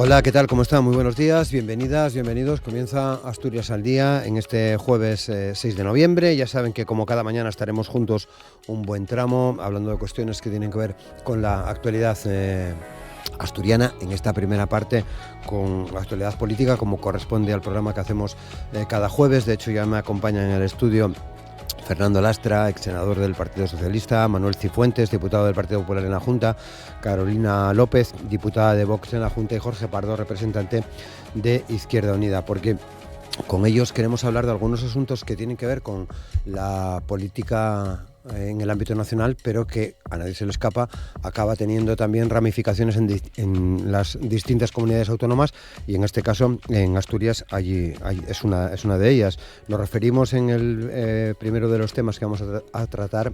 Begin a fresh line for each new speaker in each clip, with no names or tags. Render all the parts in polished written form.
Hola, ¿qué tal? ¿Cómo están? Muy buenos días, bienvenidas, bienvenidos. Comienza Asturias al Día en este jueves 6 de noviembre. Ya saben que como cada mañana estaremos juntos un buen tramo hablando de cuestiones que tienen que ver con la actualidad asturiana, en esta primera parte con la actualidad política, como corresponde al programa que hacemos cada jueves. De hecho, ya me acompaña en el estudio Fernando Lastra, ex senador del Partido Socialista, Manuel Cifuentes, diputado del Partido Popular en la Junta, Carolina López, diputada de Vox en la Junta, y Jorge Pardo, representante de Izquierda Unida, porque con ellos queremos hablar de algunos asuntos que tienen que ver con la política en el ámbito nacional, pero que a nadie se le escapa, acaba teniendo también ramificaciones en las distintas comunidades autónomas, y en este caso en Asturias allí es una de ellas. Nos referimos en el primero de los temas que vamos a tratar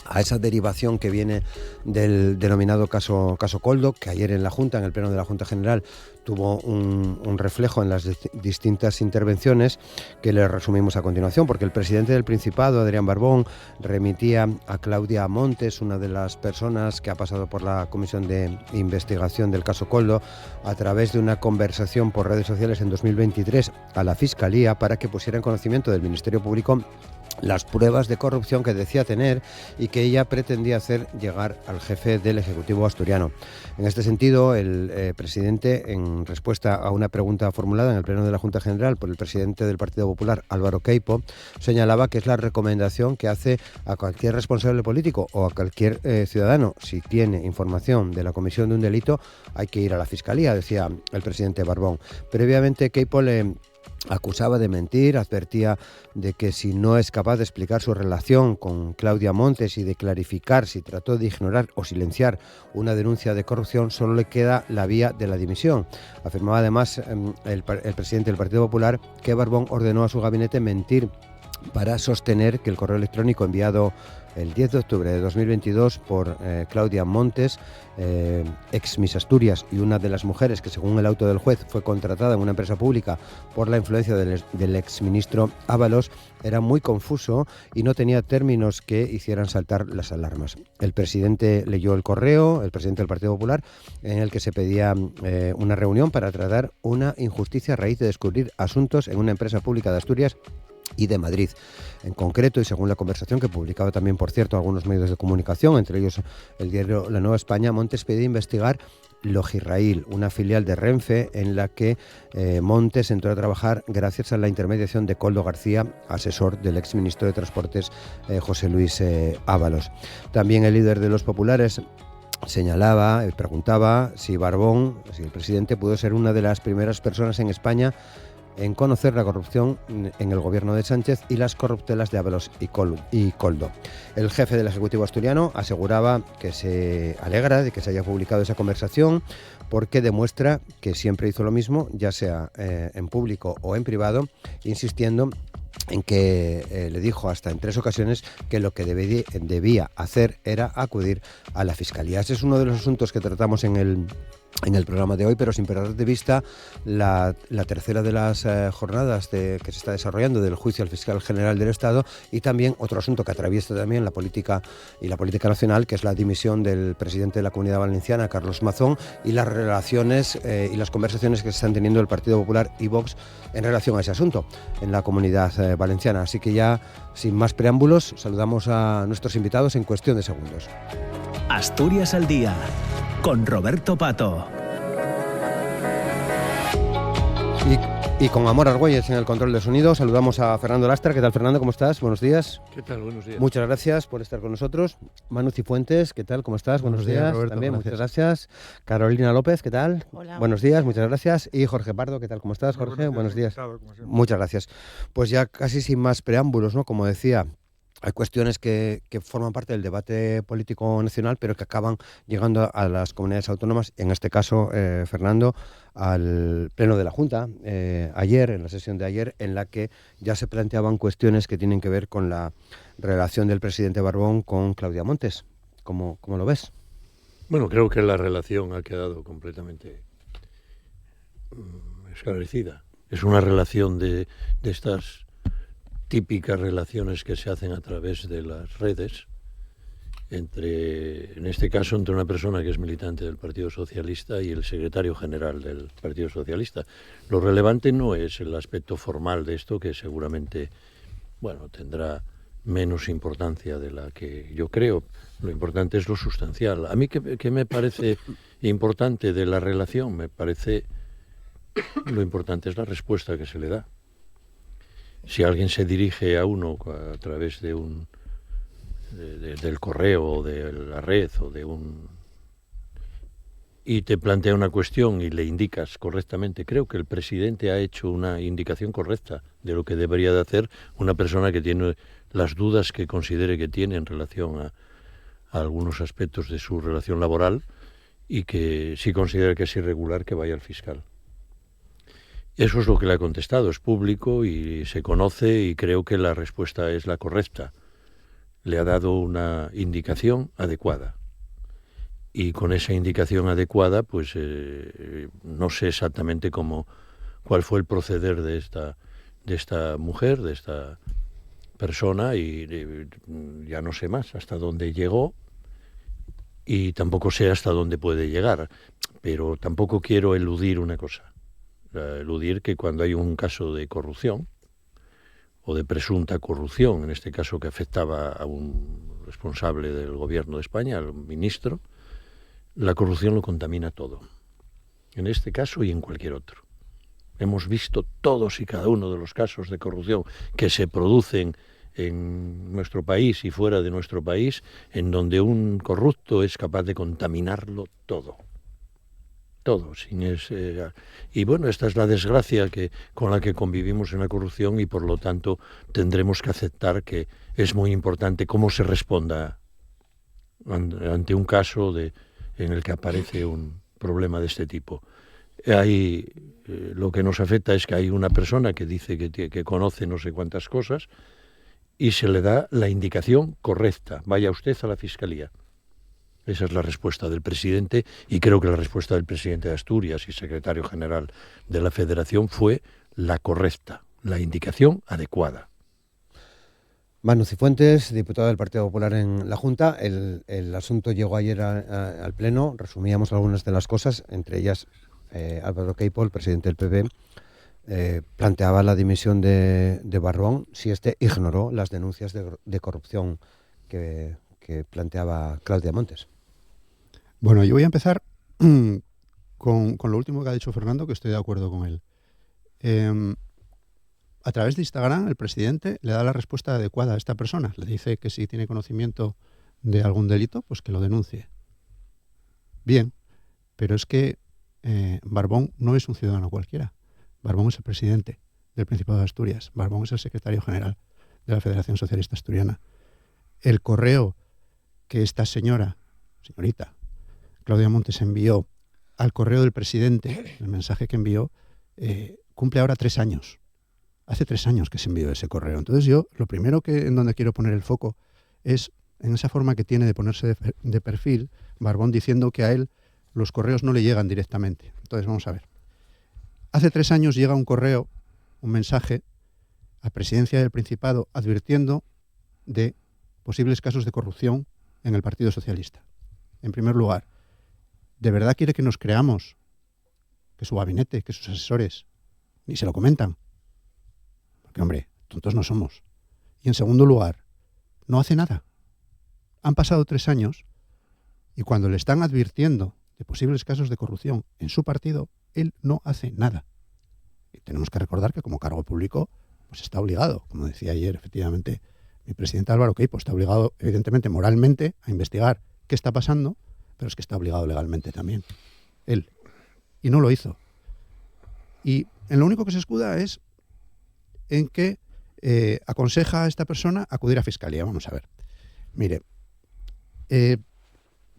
a esa derivación que viene del denominado caso Koldo, que ayer en la Junta, en el Pleno de la Junta General, tuvo un reflejo en las distintas intervenciones que le resumimos a continuación, porque el presidente del Principado, Adrián Barbón, remitía a Claudia Montes, una de las personas que ha pasado por la Comisión de Investigación del caso Koldo, a través de una conversación por redes sociales en 2023 a la Fiscalía para que pusiera en conocimiento del Ministerio Público las pruebas de corrupción que decía tener y que ella pretendía hacer llegar al jefe del Ejecutivo asturiano. En este sentido, el presidente, en respuesta a una pregunta formulada en el Pleno de la Junta General por el presidente del Partido Popular, Álvaro Queipo, señalaba que es la recomendación que hace a cualquier responsable político o a cualquier ciudadano: si tiene información de la comisión de un delito, hay que ir a la Fiscalía, decía el presidente Barbón. Previamente, Queipo le acusaba de mentir, advertía de que si no es capaz de explicar su relación con Claudia Montes y de clarificar si trató de ignorar o silenciar una denuncia de corrupción, solo le queda la vía de la dimisión. Afirmaba además el presidente del Partido Popular que Barbón ordenó a su gabinete mentir para sostener que el correo electrónico enviado el 10 de octubre de 2022 por Claudia Montes, ex Miss Asturias y una de las mujeres que, según el auto del juez, fue contratada en una empresa pública por la influencia del exministro Ábalos, era muy confuso y no tenía términos que hicieran saltar las alarmas. El presidente leyó el correo, el presidente del Partido Popular, en el que se pedía una reunión para tratar una injusticia a raíz de descubrir asuntos en una empresa pública de Asturias y de Madrid. En concreto, y según la conversación que publicaba también, por cierto, algunos medios de comunicación, entre ellos el diario La Nueva España, Montes pedía investigar Logirraíl, una filial de Renfe en la que Montes entró a trabajar gracias a la intermediación de Koldo García, asesor del exministro de Transportes José Luis Ábalos. También el líder de los populares señalaba, preguntaba si Barbón, si el presidente, pudo ser una de las primeras personas en España en conocer la corrupción en el gobierno de Sánchez y las corruptelas de Ábalos y Koldo. El jefe del Ejecutivo asturiano aseguraba que se alegra de que se haya publicado esa conversación porque demuestra que siempre hizo lo mismo, ya sea en público o en privado, insistiendo en que le dijo hasta en 3 ocasiones que lo que debía hacer era acudir a la Fiscalía. Ese es uno de los asuntos que tratamos en el programa de hoy, pero sin perder de vista la tercera de las jornadas que se está desarrollando del juicio al fiscal general del Estado, y también otro asunto que atraviesa también la política nacional, que es la dimisión del presidente de la Comunidad Valenciana, Carlos Mazón, y las relaciones y las conversaciones que se están teniendo el Partido Popular y Vox en relación a ese asunto en la Comunidad Valenciana. Así que ya, sin más preámbulos, saludamos a nuestros invitados en cuestión de segundos.
Asturias al Día, con Roberto Pato.
Y con Amor Argüelles en el control de sonido, saludamos a Fernando Lastra. ¿Qué tal, Fernando? ¿Cómo estás? Buenos días.
¿Qué tal? Buenos días.
Muchas gracias por estar con nosotros. Manu Cifuentes, ¿qué tal? ¿Cómo estás? Buenos días.
Roberto,
también,
gracias.
muchas gracias. Carolina López, ¿qué tal?
Hola.
Buenos días, muchas gracias. Y Jorge Pardo, ¿qué tal? ¿Cómo estás, Jorge? Buenos días. Muchas gracias. Pues ya casi sin más preámbulos, ¿no? Como decía, hay cuestiones que forman parte del debate político nacional, pero que acaban llegando a las comunidades autónomas, en este caso, Fernando, al Pleno de la Junta, ayer, en la sesión de ayer, en la que ya se planteaban cuestiones que tienen que ver con la relación del presidente Barbón con Claudia Montes. ¿Cómo lo ves?
Bueno, creo que la relación ha quedado completamente esclarecida. Es una relación de estas típicas relaciones que se hacen a través de las redes, en este caso, entre una persona que es militante del Partido Socialista y el secretario general del Partido Socialista. Lo relevante no es el aspecto formal de esto, que seguramente, bueno, tendrá menos importancia de la que yo creo. Lo importante es lo sustancial. A mí, ¿qué me parece importante de la relación? Me parece, lo importante es la respuesta que se le da. Si alguien se dirige a uno a través de del correo o de la red o y te plantea una cuestión y le indicas correctamente, creo que el presidente ha hecho una indicación correcta de lo que debería de hacer una persona que tiene las dudas que considere que tiene en relación a algunos aspectos de su relación laboral, y que si considera que es irregular, que vaya al fiscal. Eso es lo que le ha contestado, es público y se conoce, y creo que la respuesta es la correcta. Le ha dado una indicación adecuada. Y con esa indicación adecuada, pues no sé exactamente cuál fue el proceder de esta mujer, de esta persona, y ya no sé más hasta dónde llegó, y tampoco sé hasta dónde puede llegar. Pero tampoco quiero eludir una cosa. Eludir que cuando hay un caso de corrupción, o de presunta corrupción, en este caso que afectaba a un responsable del gobierno de España, al ministro, la corrupción lo contamina todo, en este caso y en cualquier otro. Hemos visto todos y cada uno de los casos de corrupción que se producen en nuestro país y fuera de nuestro país, en donde un corrupto es capaz de contaminarlo todo. Todo, y bueno, esta es la desgracia con la que convivimos en la corrupción, y por lo tanto tendremos que aceptar que es muy importante cómo se responda ante un caso en el que aparece un problema de este tipo. Lo que nos afecta es que hay una persona que dice que conoce no sé cuántas cosas, y se le da la indicación correcta: vaya usted a la Fiscalía. Esa es la respuesta del presidente, y creo que la respuesta del presidente de Asturias y secretario general de la Federación fue la correcta, la indicación adecuada.
Manu Cifuentes, diputado del Partido Popular en la Junta. El asunto llegó ayer al Pleno. Resumíamos algunas de las cosas, entre ellas Álvaro Queipo, el presidente del PP, planteaba la dimisión de Barbón si este ignoró las denuncias de corrupción que planteaba Claudia Montes.
Bueno, yo voy a empezar con lo último que ha dicho Fernando, que estoy de acuerdo con él. A través de Instagram, el presidente le da la respuesta adecuada a esta persona. Le dice que si tiene conocimiento de algún delito, pues que lo denuncie. Bien, pero es que Barbón no es un ciudadano cualquiera. Barbón es el presidente del Principado de Asturias. Barbón es el secretario general de la Federación Socialista Asturiana. El correo que esta señorita Claudia Montes envió al correo del presidente, el mensaje que envió, cumple ahora 3 años. Hace 3 años que se envió ese correo. Entonces yo, lo primero en donde quiero poner el foco es en esa forma que tiene de ponerse de perfil Barbón, diciendo que a él los correos no le llegan directamente. Entonces vamos a ver. Hace 3 años llega un correo, un mensaje a Presidencia del Principado advirtiendo de posibles casos de corrupción en el Partido Socialista. En primer lugar, ¿de verdad quiere que nos creamos que su gabinete, que sus asesores ni se lo comentan? Porque, hombre, tontos no somos. Y en segundo lugar, no hace nada. Han pasado 3 años y cuando le están advirtiendo de posibles casos de corrupción en su partido, él no hace nada. Y tenemos que recordar que como cargo público, pues está obligado, como decía ayer, efectivamente, mi presidente Álvaro Queipo, está obligado, evidentemente, moralmente, a investigar qué está pasando, pero es que está obligado legalmente también, él. Y no lo hizo. Y en lo único que se escuda es en que aconseja a esta persona acudir a Fiscalía. Vamos a ver. Mire,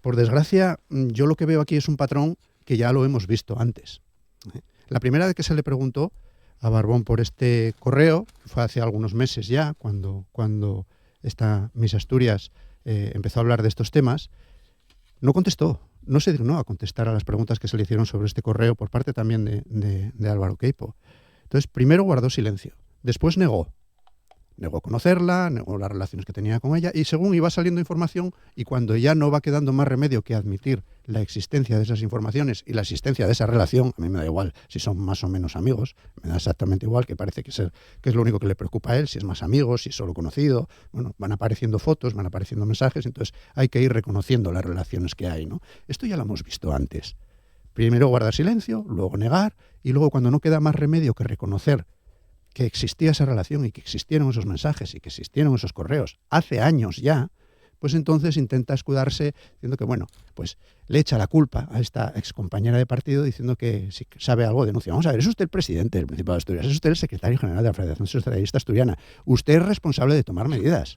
por desgracia, yo lo que veo aquí es un patrón que ya lo hemos visto antes. La primera vez que se le preguntó a Barbón por este correo, fue hace algunos meses ya, cuando esta Miss Asturias empezó a hablar de estos temas, no contestó, no se dignó a contestar a las preguntas que se le hicieron sobre este correo por parte también de Álvaro Queipo. Entonces, primero guardó silencio, después negó negó conocerla, negó las relaciones que tenía con ella, y según iba saliendo información, y cuando ya no va quedando más remedio que admitir la existencia de esas informaciones y la existencia de esa relación, a mí me da igual si son más o menos amigos, me da exactamente igual, que parece que es lo único que le preocupa a él, si es más amigo, si es solo conocido. Bueno, van apareciendo fotos, van apareciendo mensajes, entonces hay que ir reconociendo las relaciones que hay, ¿no? Esto ya lo hemos visto antes. Primero guardar silencio, luego negar, y luego cuando no queda más remedio que reconocer que existía esa relación y que existieron esos mensajes y que existieron esos correos hace años ya, pues entonces intenta escudarse diciendo que, bueno, pues le echa la culpa a esta excompañera de partido diciendo que si sabe algo denuncia. Vamos a ver, es usted el presidente del Principado de Asturias, es usted el secretario general de la Federación Socialista Asturiana, usted es responsable de tomar medidas.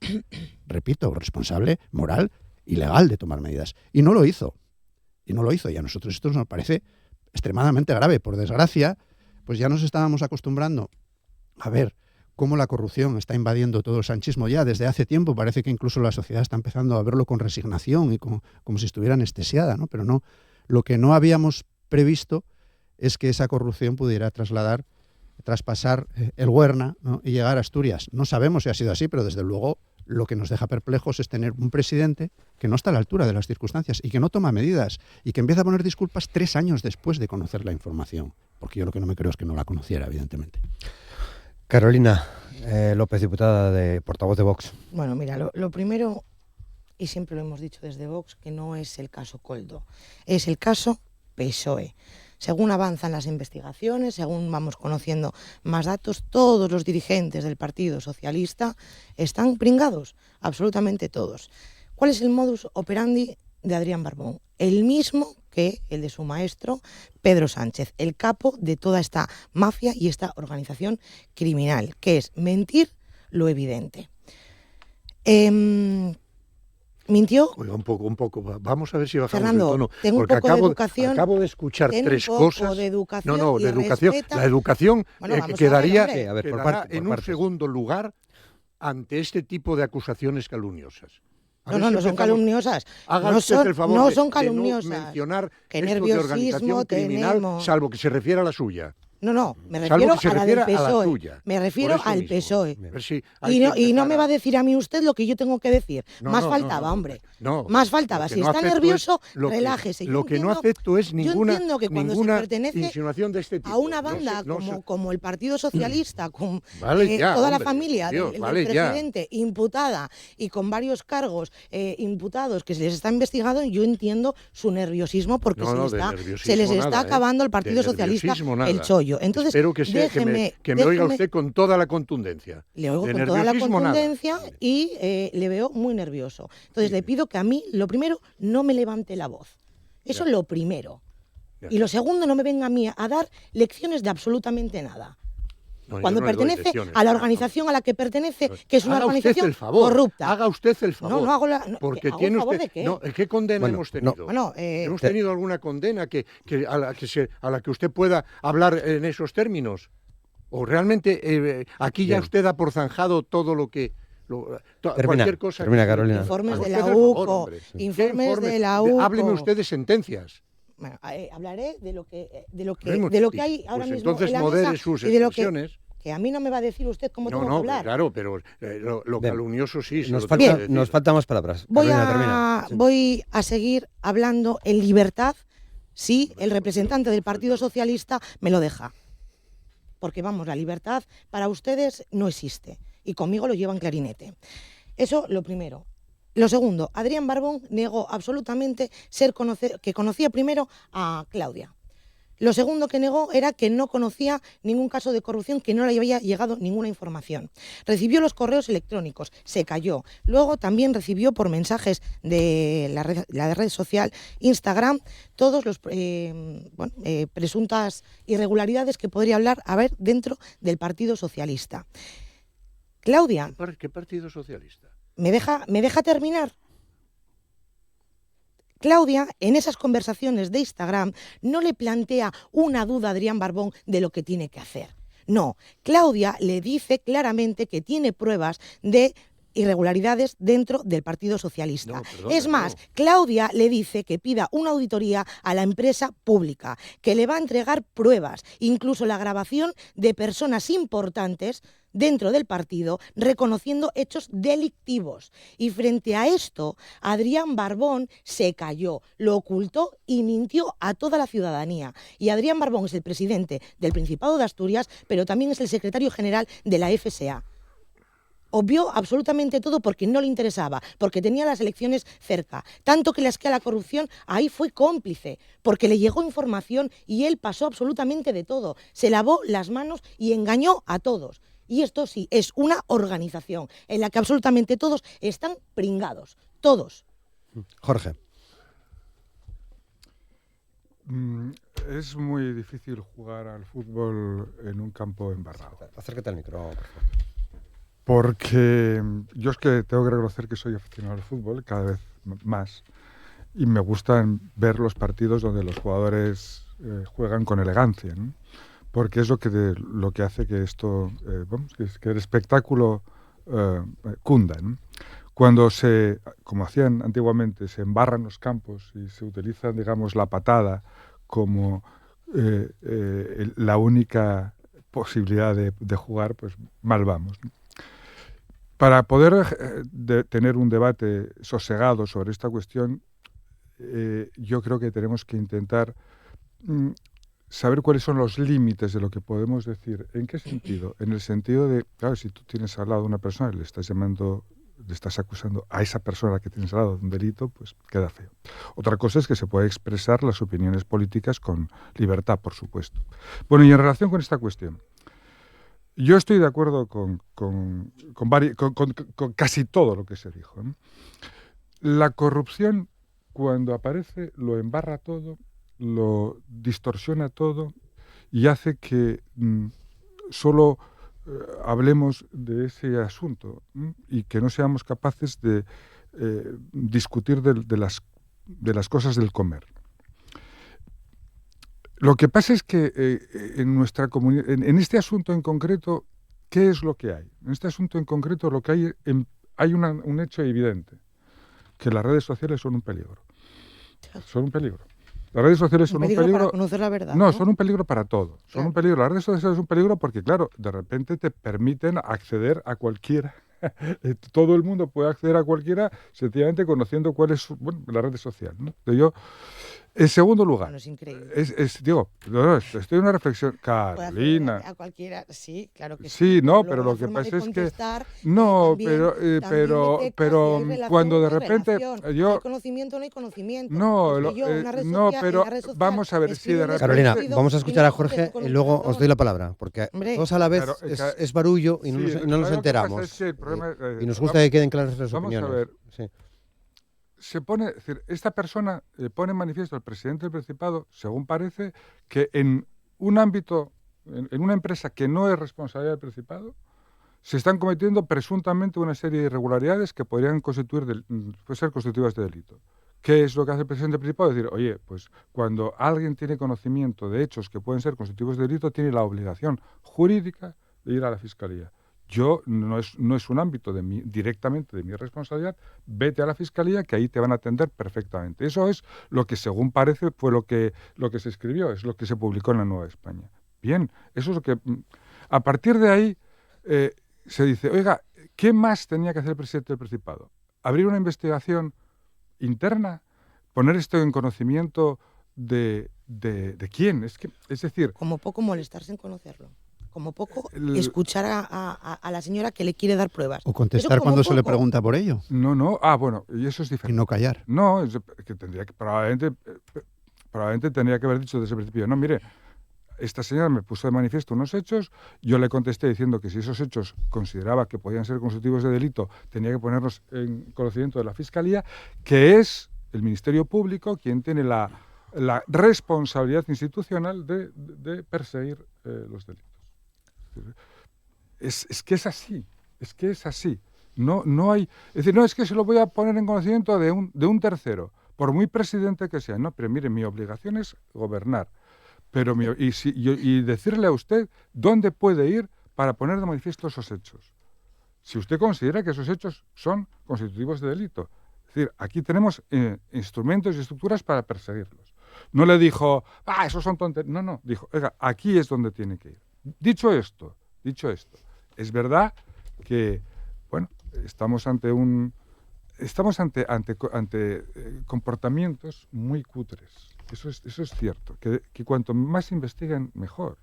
Repito, responsable moral y legal de tomar medidas. Y no lo hizo. Y a nosotros esto nos parece extremadamente grave. Por desgracia, pues ya nos estábamos acostumbrando a ver cómo la corrupción está invadiendo todo el sanchismo ya desde hace tiempo. Parece que incluso la sociedad está empezando a verlo con resignación y como si estuviera anestesiada, ¿no? Pero no, lo que no habíamos previsto es que esa corrupción pudiera traspasar el Huerna, ¿no? Y llegar a Asturias. No sabemos si ha sido así, pero desde luego lo que nos deja perplejos es tener un presidente que no está a la altura de las circunstancias y que no toma medidas y que empieza a poner disculpas 3 años después de conocer la información. Porque yo lo que no me creo es que no la conociera, evidentemente.
Carolina López, diputada portavoz de Vox.
Bueno, mira, lo primero, y siempre lo hemos dicho desde Vox, que no es el caso Koldo, es el caso PSOE. Según avanzan las investigaciones, según vamos conociendo más datos, todos los dirigentes del Partido Socialista están pringados, absolutamente todos. ¿Cuál es el modus operandi de Adrián Barbón? El mismo que el de su maestro, Pedro Sánchez, el capo de toda esta mafia y esta organización criminal, que es mentir lo evidente. Mintió.
Oiga, un poco. Vamos a ver si bajamos
Fernando,
el tono.
tengo
Porque
un poco de educación.
Acabo de escuchar tres cosas.
De educación
de educación.
Respeta.
La educación quedaría en un
partes.
segundo lugar ante este tipo de acusaciones calumniosas.
No son calumniosas.
Haga usted el favor
no son
de
calumniosas.
no mencionar
Qué
esto de
nerviosismo
organización criminal,
tenemos.
salvo que se refiera a la suya.
No, me refiero a la del PSOE.
Tuya.
Me refiero al
mismo.
PSOE.
Sí,
y no me va a decir a mí usted lo que yo tengo que decir. Más faltaba, hombre. Más faltaba. Si está nervioso, relájese.
Lo que no acepto es ninguna
insinuación
de este tipo.
A una banda como el Partido Socialista, con la familia del presidente imputada y con varios cargos imputados que se les está investigando, yo entiendo su nerviosismo porque se les está acabando al Partido Socialista el chollo. Entonces,
espero que me oiga usted con toda la contundencia.
Le oigo con toda la contundencia y le veo muy nervioso. Entonces le pido que a mí, lo primero, no me levante la voz. Eso es lo primero. Y lo segundo, no me venga a mí a dar lecciones de absolutamente nada. Cuando pertenece a la organización a la que pertenece, que es una organización corrupta.
Haga usted el favor.
No hago
porque
¿hago
tiene
favor
usted.
de qué?
¿Qué condena hemos tenido? ¿Hemos tenido alguna condena a la que usted pueda hablar en esos términos? ¿O realmente aquí ya usted ha por zanjado todo lo que... cualquier cosa?
Termina, Carolina.
Informes de la UCO. Informes de la UCO.
Hábleme usted de sentencias.
Bueno, hablaré de lo que hay ahora mismo
entonces
en la
modere
mesa
sus
y de lo
expresiones.
Que a mí no me va a decir usted cómo tengo que hablar.
Claro, pero lo calumnioso sí.
Nos faltan más palabras.
Voy a seguir hablando en libertad si el representante del Partido Socialista me lo deja. Porque vamos, la libertad para ustedes no existe y conmigo lo llevan clarinete. Eso lo primero. Lo segundo, Adrián Barbón negó absolutamente que conocía primero a Claudia. Lo segundo que negó era que no conocía ningún caso de corrupción, que no le había llegado ninguna información. Recibió los correos electrónicos, se cayó. Luego también recibió por mensajes de la red social Instagram todos los presuntas irregularidades que podría haber dentro del Partido Socialista. Claudia.
¿Qué Partido Socialista?
¿Me deja terminar? Claudia, en esas conversaciones de Instagram, no le plantea una duda a Adrián Barbón de lo que tiene que hacer. No, Claudia le dice claramente que tiene pruebas de irregularidades dentro del Partido Socialista.
No, perdona,
Es más,
no.
Claudia le dice que pida una auditoría a la empresa pública, que le va a entregar pruebas, incluso la grabación de personas importantes dentro del partido, reconociendo hechos delictivos. Y frente a esto, Adrián Barbón se cayó, lo ocultó y mintió a toda la ciudadanía. Y Adrián Barbón es el presidente del Principado de Asturias, pero también es el secretario general de la FSA. Obvió absolutamente todo porque no le interesaba, porque tenía las elecciones cerca. Tanto que le asquea la corrupción, ahí fue cómplice, porque le llegó información y él pasó absolutamente de todo. Se lavó las manos y engañó a todos. Y esto sí, es una organización en la que absolutamente todos están pringados. Todos.
Jorge.
Es muy difícil jugar al fútbol en un campo embarrado.
Acércate al micro, por favor.
Porque yo es que tengo que reconocer que soy aficionado al fútbol cada vez más. Y me gustan ver los partidos donde los jugadores juegan con elegancia, ¿no? Porque es lo que hace que esto, que el espectáculo cunda, ¿no? Cuando como hacían antiguamente, se embarran los campos y se utiliza, digamos, la patada como la única posibilidad de jugar, pues mal vamos, ¿no? Para poder tener un debate sosegado sobre esta cuestión, yo creo que tenemos que intentar saber cuáles son los límites de lo que podemos decir. ¿En qué sentido? En el sentido de, claro, si tú tienes al lado a una persona y le estás acusando a esa persona que tienes al lado de un delito, pues queda feo. Otra cosa es que se puede expresar las opiniones políticas con libertad, por supuesto. Bueno, y en relación con esta cuestión, yo estoy de acuerdo con casi todo lo que se dijo, ¿no? La corrupción, cuando aparece, lo embarra todo, lo distorsiona todo y hace que solo hablemos de ese asunto, ¿no? Y que no seamos capaces de discutir de las cosas del comer. Lo que pasa es que en nuestra comunidad, en este asunto en concreto, ¿qué es lo que hay? En este asunto en concreto lo que hay un hecho evidente, que las redes sociales son un peligro. Son un peligro. Las redes sociales son un peligro
para conocer la verdad.
No, son un peligro para todo. Son
Claro.
un peligro. Las redes sociales son un peligro porque, claro, de repente te permiten acceder a cualquiera. Todo el mundo puede acceder a cualquiera sencillamente conociendo cuál es la red social, ¿no? En segundo lugar,
Bueno, es increíble.
estoy en una reflexión. Carolina.
A cualquiera, sí, claro que sí.
Sí, no,
Luego
pero
la
lo que
forma de
pasa es que
contestar,
no,
también
pero
detectas
cuando de
si hay
repente
relación. No
yo
hay conocimiento, no hay conocimiento.
no,
Porque yo, una red
no,
social,
pero
en la red social,
vamos a ver si
escribo
de
un
repente
Carolina,
desconocido
vamos a escuchar
y
a
no
Jorge
contesto con
y
un
luego
corazón.
os doy la palabra, porque
Hombre.
todos a la vez
Claro,
es barullo y no,
sí,
nos
lo que pasa
enteramos.
es que el problema,
Y nos gusta que queden claras las
vamos
opiniones.
a ver.
Sí.
Es decir, esta persona pone en manifiesto al presidente del Principado, según parece, que en un ámbito, en una empresa que no es responsabilidad del Principado, se están cometiendo presuntamente una serie de irregularidades que podrían ser constitutivas de delito. ¿Qué es lo que hace el presidente del Principado? Decir, oye, pues cuando alguien tiene conocimiento de hechos que pueden ser constitutivos de delito, tiene la obligación jurídica de ir a la Fiscalía. No es un ámbito directamente de mi responsabilidad, vete a la Fiscalía que ahí te van a atender perfectamente. Eso es lo que, según parece, fue lo que se escribió, es lo que se publicó en la Nueva España. Bien, eso es lo que... A partir de ahí se dice, oiga, ¿qué más tenía que hacer el presidente del Principado? ¿Abrir una investigación interna? ¿Poner esto en conocimiento de quién? Es decir...
Como poco molestarse en conocerlo. Como poco escuchar a la señora que le quiere dar pruebas.
O contestar cuando se le pregunta por ello.
No. Bueno, y eso es diferente.
Y no callar.
No, es que probablemente tendría que haber dicho desde el principio, no, mire, esta señora me puso de manifiesto unos hechos, yo le contesté diciendo que si esos hechos consideraba que podían ser constitutivos de delito, tenía que ponerlos en conocimiento de la Fiscalía, que es el Ministerio Público quien tiene la responsabilidad institucional de perseguir los delitos. Es que es así. No hay, es decir, no es que se lo voy a poner en conocimiento de un tercero, por muy presidente que sea. No, pero mire, mi obligación es gobernar. Y decirle a usted dónde puede ir para poner de manifiesto esos hechos. si usted considera que esos hechos son constitutivos de delito. Es decir, aquí tenemos instrumentos y estructuras para perseguirlos. No le dijo, esos son tonterías. No, dijo, oiga, aquí es donde tiene que ir. Dicho esto, es verdad que, bueno, estamos ante comportamientos muy cutres. Eso es cierto, que cuanto más investiguen, mejor.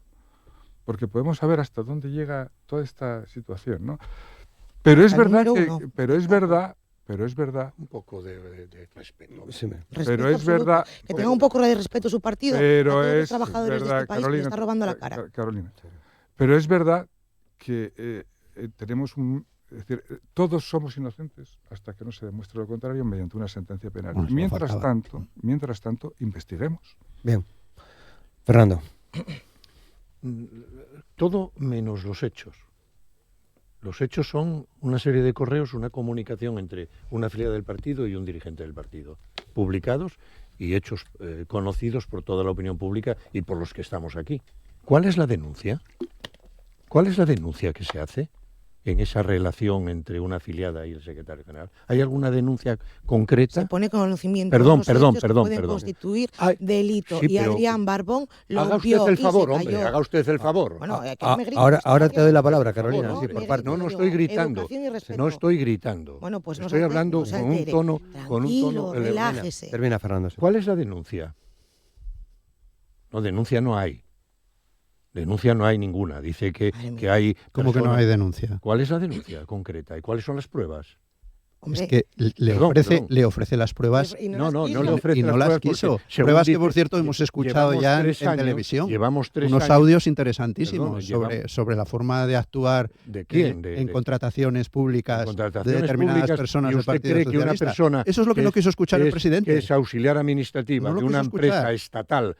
Porque podemos saber hasta dónde llega toda esta situación, ¿no? Pero es verdad
Un poco de respeto.
Sí,
pero es verdad
que tenga un poco de respeto su partido.
pero
a todos los
es
trabajadores
verdad,
de este país que le está robando la cara.
Carolina, pero es verdad que tenemos es decir, todos somos inocentes hasta que no se demuestre lo contrario mediante una sentencia penal.
Bueno,
Mientras tanto, investiguemos.
Bien. Fernando.
Todo menos los hechos. Los hechos son una serie de correos, una comunicación entre una afiliada del partido y un dirigente del partido, publicados y hechos conocidos por toda la opinión pública y por los que estamos aquí. ¿Cuál es la denuncia? ¿Cuál es la denuncia que se hace en esa relación entre una afiliada y el secretario general? ¿Hay alguna denuncia concreta?
Se pone conocimiento
Perdón,
de los hechos que
perdón.
pueden constituir
Ay,
delito.
sí,
y
pero
Adrián Barbón lo
haga
vio
usted el
y
favor,
se
hombre,
cayó.
haga usted el favor.
Bueno, que me grites,
ahora te doy la palabra,
por
Carolina.
favor,
Sí, por
me
parte.
No
digo,
estoy gritando.
educación y respeto.
No estoy gritando.
Bueno, pues no
estoy
se
hablando
no se
con un
altere.
tono.
Tranquilo, relájese.
Termina, Fernando. Sí.
¿Cuál es la denuncia? No, denuncia no hay. Denuncia no hay ninguna. Dice que hay...
¿Cómo que no
personas-
hay denuncia?
¿Cuál es la denuncia concreta? ¿Y cuáles son las pruebas?
Hombre,
Es que
Perdón.
le ofrece las pruebas
No
las quiso.
le ofrece
y no
las
las
pruebas
quiso.
porque, según
Pruebas que,
dice,
por cierto, hemos escuchado
llevamos
ya en
3 años,
televisión.
Llevamos 3
Unos
años.
audios interesantísimos
Perdón,
sobre la forma de actuar
¿De quién?
en contrataciones públicas
contrataciones
de determinadas
públicas,
personas
y
del
usted
Partido
cree que una
Socialista.
persona
Eso es lo que no quiso escuchar el
que
presidente.
es auxiliar administrativa
No lo
de una
quiso
empresa
escuchar.
estatal,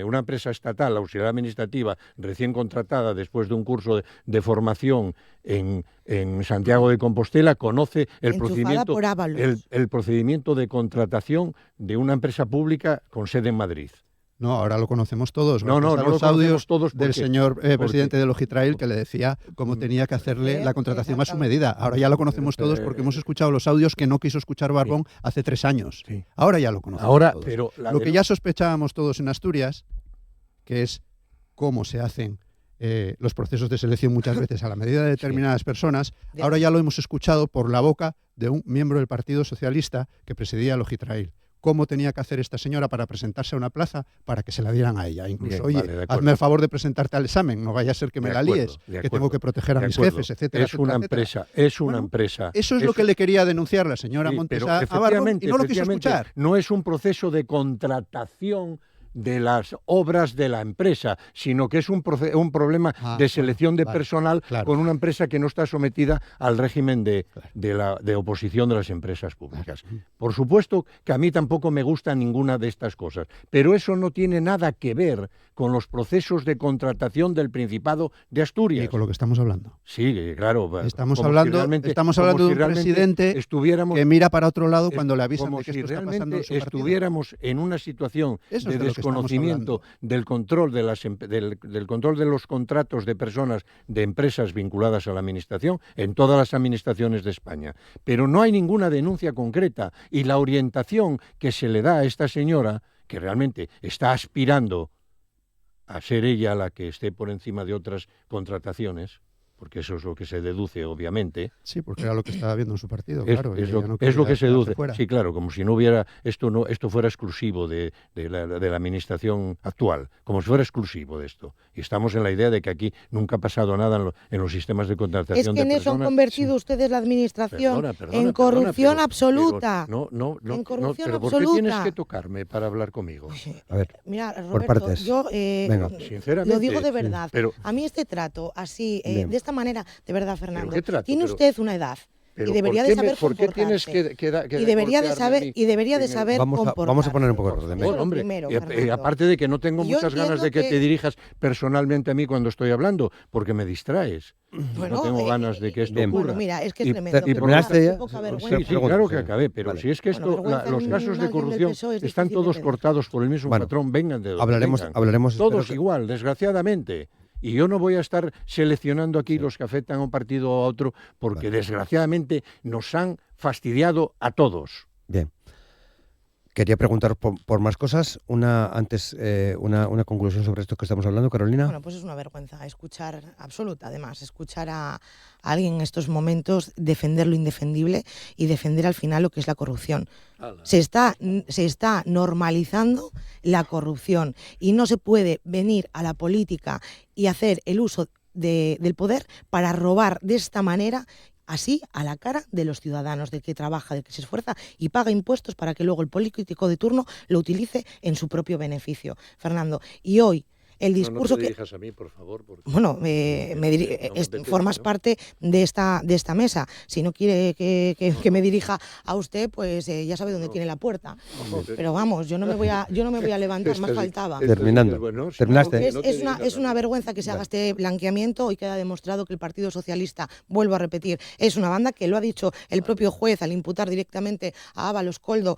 una empresa estatal, auxiliar administrativa, recién contratada después de un curso de formación en Santiago de Compostela, conoce el
Enchufada
procedimiento,
por Ábalos.
el procedimiento de contratación de una empresa pública con sede en Madrid.
No, ahora lo conocemos todos.
No,
gracias a
lo
los
conocemos
audios
todos
del
porque-
señor
porque-
presidente de Logitrail que le decía cómo tenía que hacerle la contratación a su
Exactamente.
medida. Ahora ya lo conocemos todos porque hemos escuchado los audios que no quiso escuchar Barbón hace 3 años.
Sí.
Ahora ya lo conocemos
Ahora,
todos.
pero
Lo que ya sospechábamos todos en Asturias, que es cómo se hacen los procesos de selección muchas veces a la medida de determinadas personas, ahora ya lo hemos escuchado por la boca de un miembro del Partido Socialista que presidía Logitrail. Cómo tenía que hacer esta señora para presentarse a una plaza para que se la dieran a ella. Incluso,
Bien,
oye,
vale, de acuerdo.
hazme el favor de presentarte al examen, no vaya a ser que me
De
la
acuerdo,
líes,
de
que
acuerdo,
tengo que proteger a
de
mis
acuerdo.
jefes, etcétera.
Es una
etcétera.
empresa, es una
Bueno,
empresa.
Eso es lo que le quería denunciar la señora
Sí,
Montes
pero
a Barbón y no lo quiso
efectivamente,
escuchar.
no es un proceso de contratación de las obras de la empresa, sino que es un problema de selección de
vale,
personal
claro.
con una empresa que no está sometida al régimen de oposición de las empresas públicas. Por supuesto que a mí tampoco me gusta ninguna de estas cosas, pero eso no tiene nada que ver con los procesos de contratación del Principado de Asturias.
Y con lo que estamos hablando.
Sí, claro.
Estamos
como
hablando,
si realmente-
estamos
como
hablando
si
de un
realmente
presidente
estuviéramos
que mira para otro lado
es
cuando le avisan
como
de que
si
esto está
realmente
pasando en su partido.
estuviéramos en una situación
Eso
de
es de lo que estamos
desconocimiento
hablando.
del control del control de los contratos de personas de empresas vinculadas a la administración en todas las administraciones de España. Pero no hay ninguna denuncia concreta y la orientación que se le da a esta señora, que realmente está aspirando a ser ella la que esté por encima de otras contrataciones, porque eso es lo que se deduce, obviamente.
Sí, porque era lo que estaba viendo en su partido,
Es,
claro.
es
y
lo,
ella no
es lo
quería
que se
quedarse
deduce.
fuera.
Sí, claro, como si no hubiera esto fuera exclusivo de la administración actual, como si fuera exclusivo de esto. Y estamos en la idea de que aquí nunca ha pasado nada en los sistemas de contratación
Es que en
de
eso han
personas.
convertido ustedes la administración
Perdona,
en corrupción
pero
absoluta.
En
corrupción
pero ¿por qué
absoluta.
tienes que tocarme para hablar conmigo?
A ver,
Mira,
por
Roberto,
partes.
yo
Venga.
Sinceramente.
lo digo de verdad.
Pero,
A mí este trato así,
Bien.
de esta manera, de verdad, Fernando,
¿qué trato?
tiene
Pero-
usted una edad
pero
y debería
¿por
de
qué
saber
¿por qué tienes
comportarse.
que
Y debería de
golpearme a
saber
mí
y debería de
en el-
saber
vamos a poner un poco de
comportarse.
orden.
Bueno,
Lo
hombre,
primero,
y
Fernando.
aparte de que no tengo
Yo
muchas ganas de que
entiendo
te dirijas personalmente a mí cuando estoy hablando, porque me distraes.
Bueno,
no tengo ganas de que esto
bien.
ocurra.
Bueno, mira, es que es
Y-
tremendo.
y
qué
terminaste
poca-
ya.
qué poca
Sí,
vergüenza.
Sí,
pregunto,
claro que
sí.
acabé, pero
Vale.
si es que
Bueno,
esto,
vergüenza
los
en
casos de
alguien del
corrupción
PSOE es
están
difícil de
todos
pedir.
cortados por el mismo
Bueno,
patrón, vengan de donde
hablaremos
vengan.
espero
Todos
que-
igual, desgraciadamente. Y yo no voy a estar seleccionando aquí los que afectan a un partido o a otro, porque desgraciadamente nos han fastidiado a todos.
Bien. Quería preguntar por más cosas. Una conclusión sobre esto que estamos hablando, Carolina.
Bueno, pues es una vergüenza escuchar, absoluta además, escuchar a alguien en estos momentos defender lo indefendible y defender al final lo que es la corrupción. Se está normalizando la corrupción y no se puede venir a la política y hacer el uso del poder para robar de esta manera, así a la cara de los ciudadanos, del que trabaja, del que se esfuerza y paga impuestos para que luego el político de turno lo utilice en su propio beneficio. Fernando, y hoy el discurso
no te dirijas a mí, por favor.
Bueno, formas parte de esta mesa. Si no quiere que me dirija a usted, pues ya sabe dónde tiene la puerta. Pero vamos, yo no me voy a levantar, más faltaba.
Terminando. Terminaste.
Es una vergüenza que se haga este blanqueamiento. Hoy queda demostrado que el Partido Socialista, vuelvo a repetir, es una banda, que lo ha dicho el propio juez al imputar directamente a Ábalos, Koldo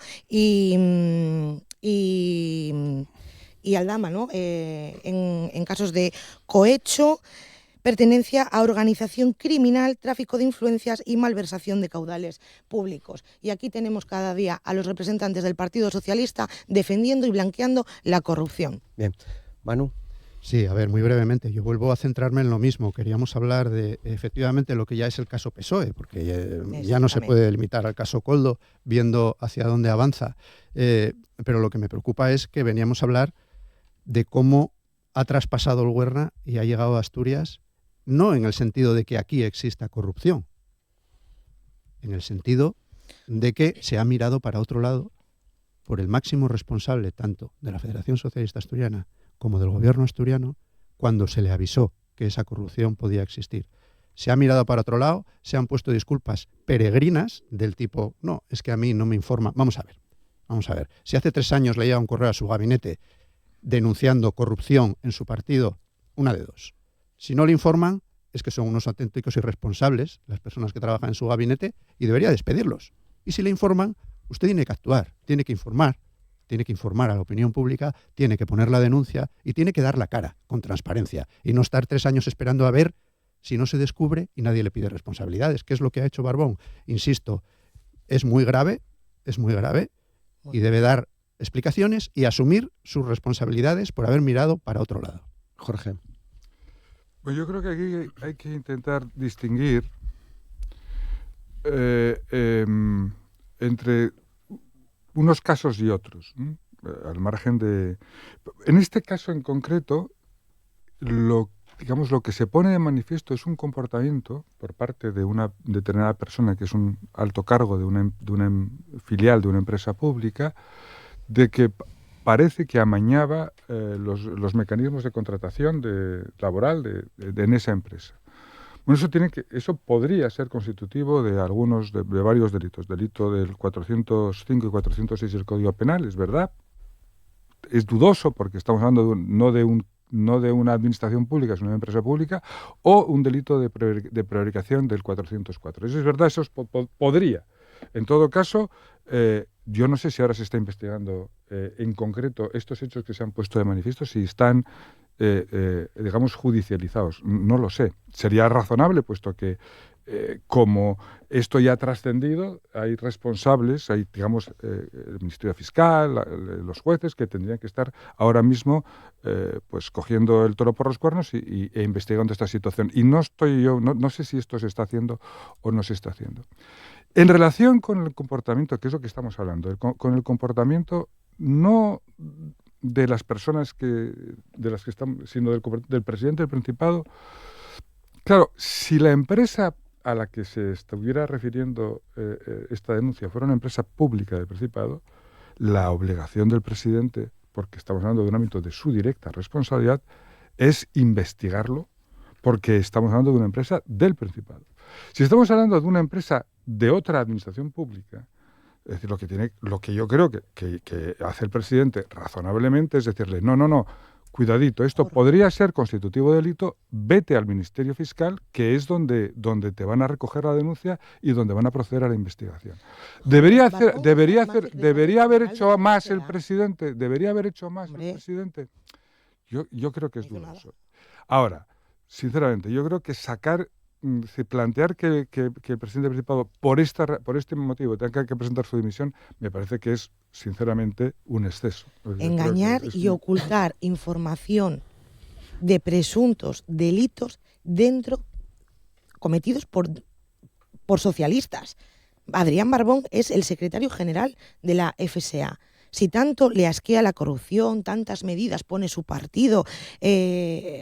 y Aldama, ¿no? En casos de cohecho, pertenencia a organización criminal, tráfico de influencias y malversación de caudales públicos. Y aquí tenemos cada día a los representantes del Partido Socialista defendiendo y blanqueando la corrupción.
Bien. Manu.
Sí, a ver, muy brevemente. Yo vuelvo a centrarme en lo mismo. Queríamos hablar de, efectivamente, lo que ya es el caso PSOE, porque ya no se puede limitar al caso Koldo, viendo hacia dónde avanza. Pero lo que me preocupa es que veníamos a hablar de cómo ha traspasado el Huerna y ha llegado a Asturias, no en el sentido de que aquí exista corrupción, en el sentido de que se ha mirado para otro lado por el máximo responsable tanto de la Federación Socialista Asturiana como del gobierno asturiano cuando se le avisó que esa corrupción podía existir. Se ha mirado para otro lado, se han puesto disculpas peregrinas del tipo, no, es que a mí no me informa. Vamos a ver. Si hace 3 años leía un correo a su gabinete denunciando corrupción en su partido, una de dos. Si no le informan, es que son unos auténticos irresponsables las personas que trabajan en su gabinete y debería despedirlos. Y si le informan, usted tiene que actuar, tiene que informar a la opinión pública, tiene que poner la denuncia y tiene que dar la cara con transparencia y no estar 3 años esperando a ver si no se descubre y nadie le pide responsabilidades, que es lo que ha hecho Barbón. Insisto, es muy grave y debe dar explicaciones y asumir sus responsabilidades por haber mirado para otro lado.
Jorge.
Pues yo creo que aquí hay que intentar distinguir entre unos casos y otros, ¿no? Al margen de... En este caso en concreto, lo que se pone de manifiesto es un comportamiento por parte de una determinada persona que es un alto cargo de una filial de una empresa pública, de que parece que amañaba los mecanismos de contratación laboral en esa empresa. Bueno, eso podría ser constitutivo de varios delitos. Delito del 405 y 406 del Código Penal, es verdad. Es dudoso porque estamos hablando no de una administración pública, sino de una empresa pública, o un delito de prevaricación del 404. Eso es verdad, eso podría. En todo caso, yo no sé si ahora se está investigando en concreto estos hechos que se han puesto de manifiesto, si están, digamos, judicializados. No lo sé. Sería razonable, puesto que como esto ya ha trascendido, hay responsables, hay, digamos, el Ministerio Fiscal, los jueces, que tendrían que estar ahora mismo pues cogiendo el toro por los cuernos e investigando esta situación. Y no sé si esto se está haciendo o no se está haciendo. En relación con el comportamiento, que es lo que estamos hablando, con el comportamiento no de las personas sino del presidente del Principado. Claro, si la empresa a la que se estuviera refiriendo esta denuncia fuera una empresa pública del Principado, la obligación del presidente, porque estamos hablando de un ámbito de su directa responsabilidad, es investigarlo, porque estamos hablando de una empresa del Principado. Si estamos hablando de una empresa de otra administración pública, es decir, lo que yo creo que hace el presidente razonablemente es decirle, no, cuidadito, esto podría ser constitutivo de delito, vete al Ministerio Fiscal, que es donde te van a recoger la denuncia y donde van a proceder a la investigación. Debería haber hecho más el presidente. Yo creo que es dudoso. Ahora, sinceramente, yo creo que plantear que el presidente del Principado por este motivo tenga que presentar su dimisión, me parece que es, sinceramente, un exceso.
Engañar y ocultar información de presuntos delitos cometidos por socialistas. Adrián Barbón es el secretario general de la FSA. Si tanto le asquea la corrupción, tantas medidas pone su partido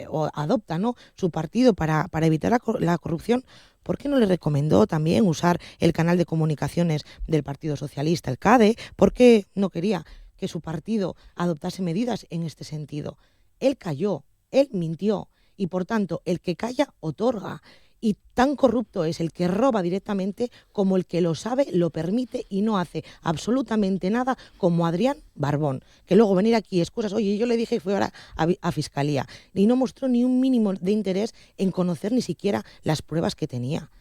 o adopta, ¿no?, su partido para evitar la corrupción, ¿por qué no le recomendó también usar el canal de comunicaciones del Partido Socialista, el CADE? ¿Por qué no quería que su partido adoptase medidas en este sentido? Él calló, él mintió y, por tanto, el que calla otorga. Y tan corrupto es el que roba directamente como el que lo sabe, lo permite y no hace absolutamente nada, como Adrián Barbón, que luego venir aquí excusas, oye, yo le dije que fue ahora a Fiscalía, y no mostró ni un mínimo de interés en conocer ni siquiera las pruebas que tenía.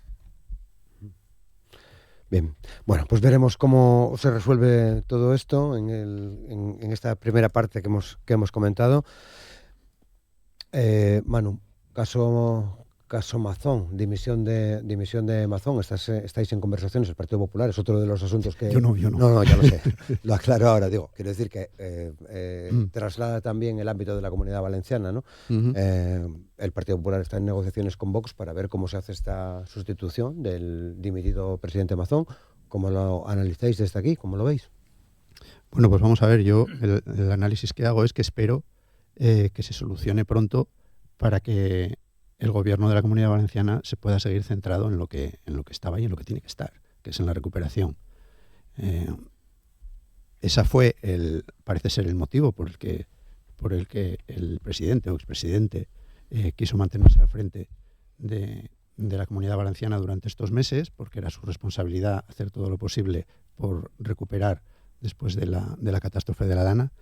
Bien, bueno, pues veremos cómo se resuelve todo esto en esta primera parte que hemos comentado. Manu, caso Mazón, dimisión de Mazón. Estáis en conversaciones, el Partido Popular es otro de los asuntos que...
Yo no.
No, ya lo sé, lo aclaro ahora, digo, quiero decir que traslada también el ámbito de la Comunidad Valenciana, ¿no?
Uh-huh.
El Partido Popular está en negociaciones con Vox para ver cómo se hace esta sustitución del dimitido presidente Mazón. ¿Cómo lo analizáis desde aquí? ¿Cómo lo veis?
Bueno, pues vamos a ver, yo el análisis que hago es que espero que se solucione pronto para que el gobierno de la Comunidad Valenciana se pueda seguir centrado en lo que estaba y en lo que tiene que estar, que es en la recuperación. Esa fue parece ser el motivo por el que el presidente o expresidente quiso mantenerse al frente de la Comunidad Valenciana durante estos meses, porque era su responsabilidad hacer todo lo posible por recuperar después de la catástrofe de la Dana.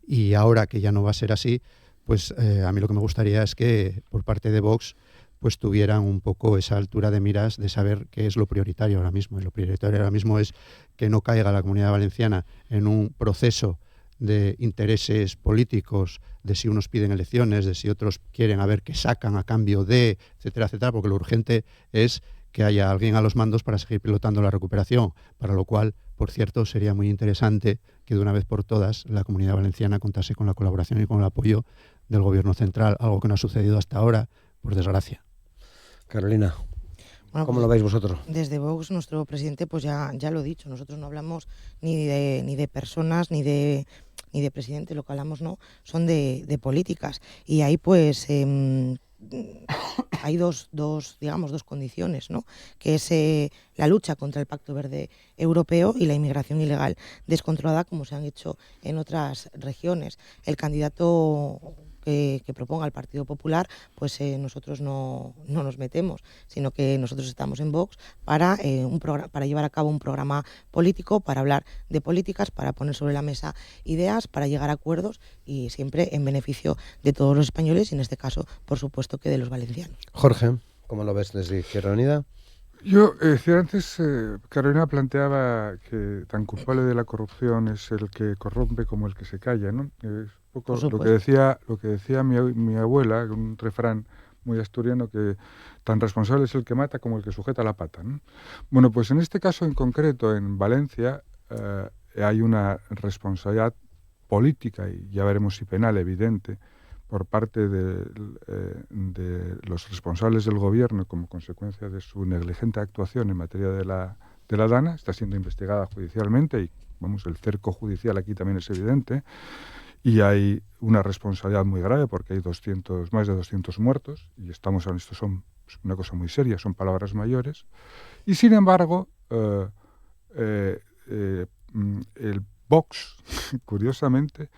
Y ahora que ya no va a ser así, pues a mí lo que me gustaría es que por parte de Vox pues tuvieran un poco esa altura de miras de saber qué es lo prioritario ahora mismo. Y lo prioritario ahora mismo es que no caiga la Comunidad Valenciana en un proceso de intereses políticos, de si unos piden elecciones, de si otros quieren a ver qué sacan a cambio de, etcétera, etcétera, porque lo urgente es que haya alguien a los mandos para seguir pilotando la recuperación, para lo cual, por cierto, sería muy interesante que de una vez por todas la Comunidad Valenciana contase con la colaboración y con el apoyo del Gobierno central, algo que no ha sucedido hasta ahora, por desgracia.
Carolina,
bueno,
¿cómo
pues,
lo veis vosotros?
Desde Vox, nuestro presidente, pues ya lo ha dicho, nosotros no hablamos ni de personas, ni de presidente, lo que hablamos no son de políticas. Y ahí pues hay dos condiciones, ¿no? Que es la lucha contra el Pacto Verde Europeo y la inmigración ilegal descontrolada, como se han hecho en otras regiones. El candidato que proponga el Partido Popular, pues nosotros no nos metemos, sino que nosotros estamos en Vox para llevar a cabo un programa político, para hablar de políticas, para poner sobre la mesa ideas, para llegar a acuerdos y siempre en beneficio de todos los españoles y en este caso, por supuesto, que de los valencianos.
Jorge, ¿cómo lo ves desde Izquierda Unida?
Yo decía antes, Carolina planteaba que tan culpable de la corrupción es el que corrompe como el que se calla, ¿no? Es un poco lo que decía mi abuela, un refrán muy asturiano, que tan responsable es el que mata como el que sujeta la pata, ¿no? Bueno, pues en este caso en concreto, en Valencia, hay una responsabilidad política y ya veremos si penal evidente por parte de los responsables del gobierno como consecuencia de su negligente actuación en materia de la Dana. Está siendo investigada judicialmente y el cerco judicial aquí también es evidente. Y hay una responsabilidad muy grave porque hay más de 200 muertos y esto son una cosa muy seria, son palabras mayores. Y sin embargo, el Vox, curiosamente,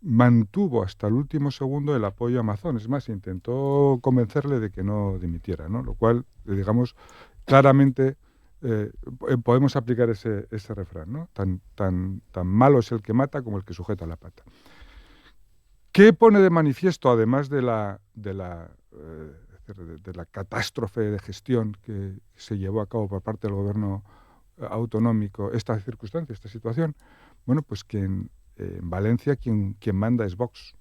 mantuvo hasta el último segundo el apoyo a Mazón. Es más, intentó convencerle de que no dimitiera, ¿no? Lo cual, digamos, claramente podemos aplicar ese refrán, ¿no? Tan malo es el que mata como el que sujeta la pata. ¿Qué pone de manifiesto, además de la catástrofe de gestión que se llevó a cabo por parte del gobierno autonómico, esta circunstancia, esta situación? Bueno, pues que en Valencia quien manda es Vox,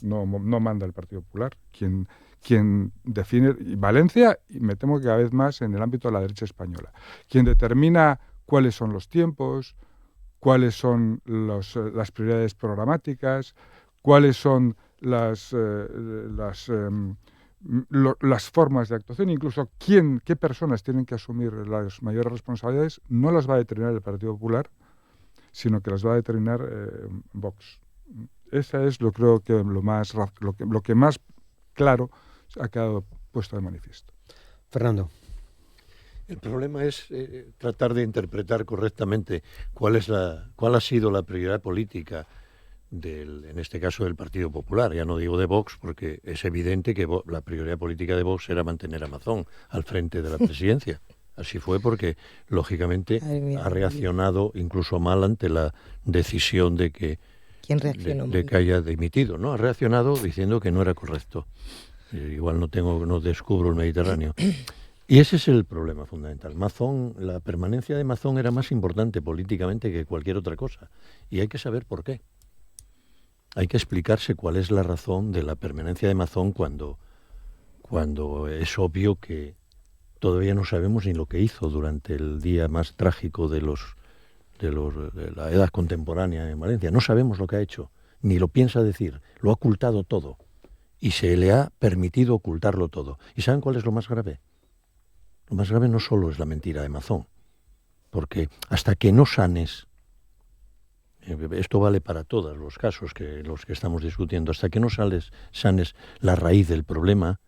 no manda el Partido Popular. Quien quien define, y Valencia, y me temo que cada vez más en el ámbito de la derecha española, quien determina cuáles son los tiempos, cuáles son las prioridades programáticas, cuáles son las formas de actuación, incluso qué personas tienen que asumir las mayores responsabilidades, no las va a determinar el Partido Popular, sino que las va a determinar Vox. Esa es, yo creo que lo que más claro ha quedado puesto de manifiesto.
Fernando.
El problema es tratar de interpretar correctamente cuál ha sido la prioridad política en este caso del Partido Popular. Ya no digo de Vox, porque es evidente que la prioridad política de Vox era mantener a Mazón al frente de la presidencia. Así fue porque, lógicamente, ha reaccionado incluso mal ante la decisión de que haya dimitido, ¿no? Ha reaccionado diciendo que no era correcto. Igual no descubro el Mediterráneo. Y ese es el problema fundamental. Mazón, la permanencia de Mazón era más importante políticamente que cualquier otra cosa. Y hay que saber por qué. Hay que explicarse cuál es la razón de la permanencia de Mazón cuando es obvio que todavía no sabemos ni lo que hizo durante el día más trágico de la edad contemporánea en Valencia. No sabemos lo que ha hecho, ni lo piensa decir. Lo ha ocultado todo. Y se le ha permitido ocultarlo todo. ¿Y saben cuál es lo más grave? Lo más grave no solo es la mentira de Mazón, porque hasta que no sanes, esto vale para todos los casos los que estamos discutiendo, hasta que no sanes la raíz del problema,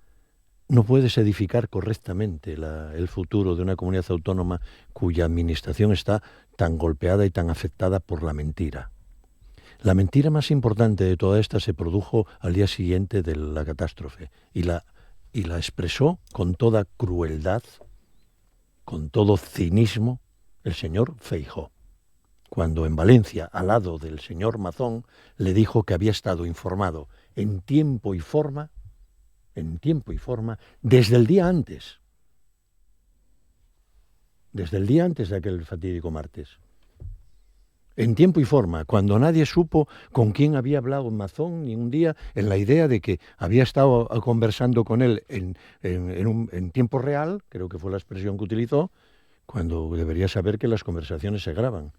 no puedes edificar correctamente el futuro de una comunidad autónoma cuya administración está tan golpeada y tan afectada por la mentira. La mentira más importante de toda esta se produjo al día siguiente de la catástrofe y la expresó con toda crueldad, con todo cinismo, el señor Feijóo, cuando en Valencia, al lado del señor Mazón, le dijo que había estado informado en tiempo y forma, desde el día antes de aquel fatídico martes. En tiempo y forma, cuando nadie supo con quién había hablado Mazón ni un día, en la idea de que había estado conversando con él en tiempo real, creo que fue la expresión que utilizó, cuando debería saber que las conversaciones se graban.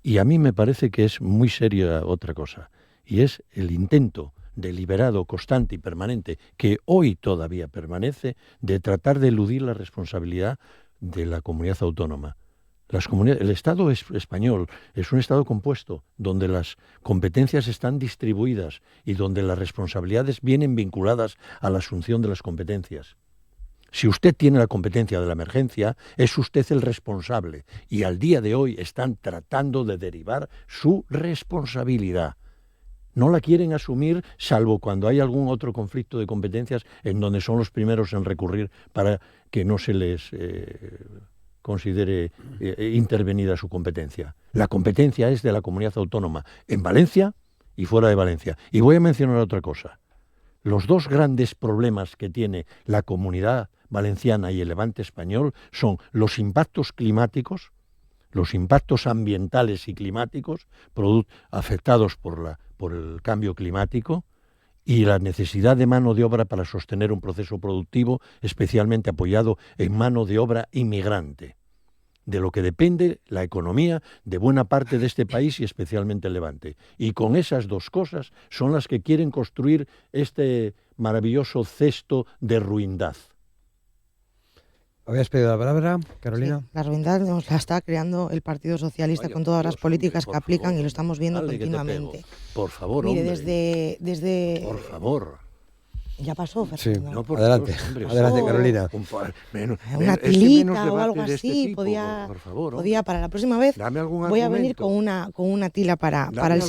Y a mí me parece que es muy seria otra cosa, y es el intento deliberado, constante y permanente, que hoy todavía permanece, de tratar de eludir la responsabilidad de la comunidad autónoma. El Estado español es un Estado compuesto, donde las competencias están distribuidas y donde las responsabilidades vienen vinculadas a la asunción de las competencias. Si usted tiene la competencia de la emergencia, es usted el responsable, y al día de hoy están tratando de derivar su responsabilidad. No la quieren asumir, salvo cuando hay algún otro conflicto de competencias en donde son los primeros en recurrir para que no se les considere intervenida su competencia. La competencia es de la comunidad autónoma en Valencia y fuera de Valencia. Y voy a mencionar otra cosa. Los dos grandes problemas que tiene la comunidad valenciana y el Levante español son los impactos climáticos, los impactos ambientales y climáticos afectados por el cambio climático, y la necesidad de mano de obra para sostener un proceso productivo, especialmente apoyado en mano de obra inmigrante, de lo que depende la economía de buena parte de este país y especialmente el Levante. Y con esas dos cosas son las que quieren construir este maravilloso cesto de ruindad.
¿Habías pedido la palabra, Carolina?
Sí, la ruindad nos la está creando el Partido Socialista con todas las políticas que aplican, y lo estamos viendo continuamente.
Por favor,
mire,
hombre.
desde...
Por favor.
Ya pasó, Fernando.
Sí, adelante, adelante, Carolina.
Una tilita o algo así, podía para la próxima vez. Voy a venir con una tila para el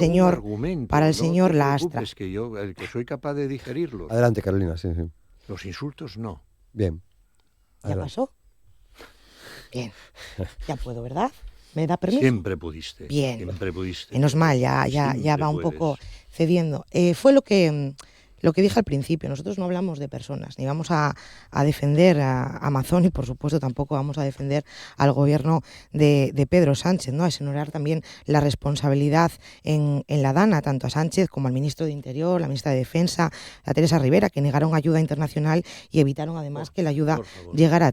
señor Lastra.
Es que yo que soy capaz de digerirlos.
Adelante, Carolina, sí.
Los insultos no.
Bien.
¿Ya pasó? Bien. Ya puedo, ¿verdad? ¿Me da permiso?
Siempre pudiste.
Bien.
Siempre pudiste.
Menos mal, ya va un poco cediendo. Fue lo que Lo que dije al principio, nosotros no hablamos de personas, ni vamos a defender a Amazon y por supuesto tampoco vamos a defender al gobierno de Pedro Sánchez, ¿no? A exonerar también la responsabilidad en la DANA, tanto a Sánchez como al ministro de Interior, la ministra de Defensa, a Teresa Rivera, que negaron ayuda internacional y evitaron además que la ayuda llegara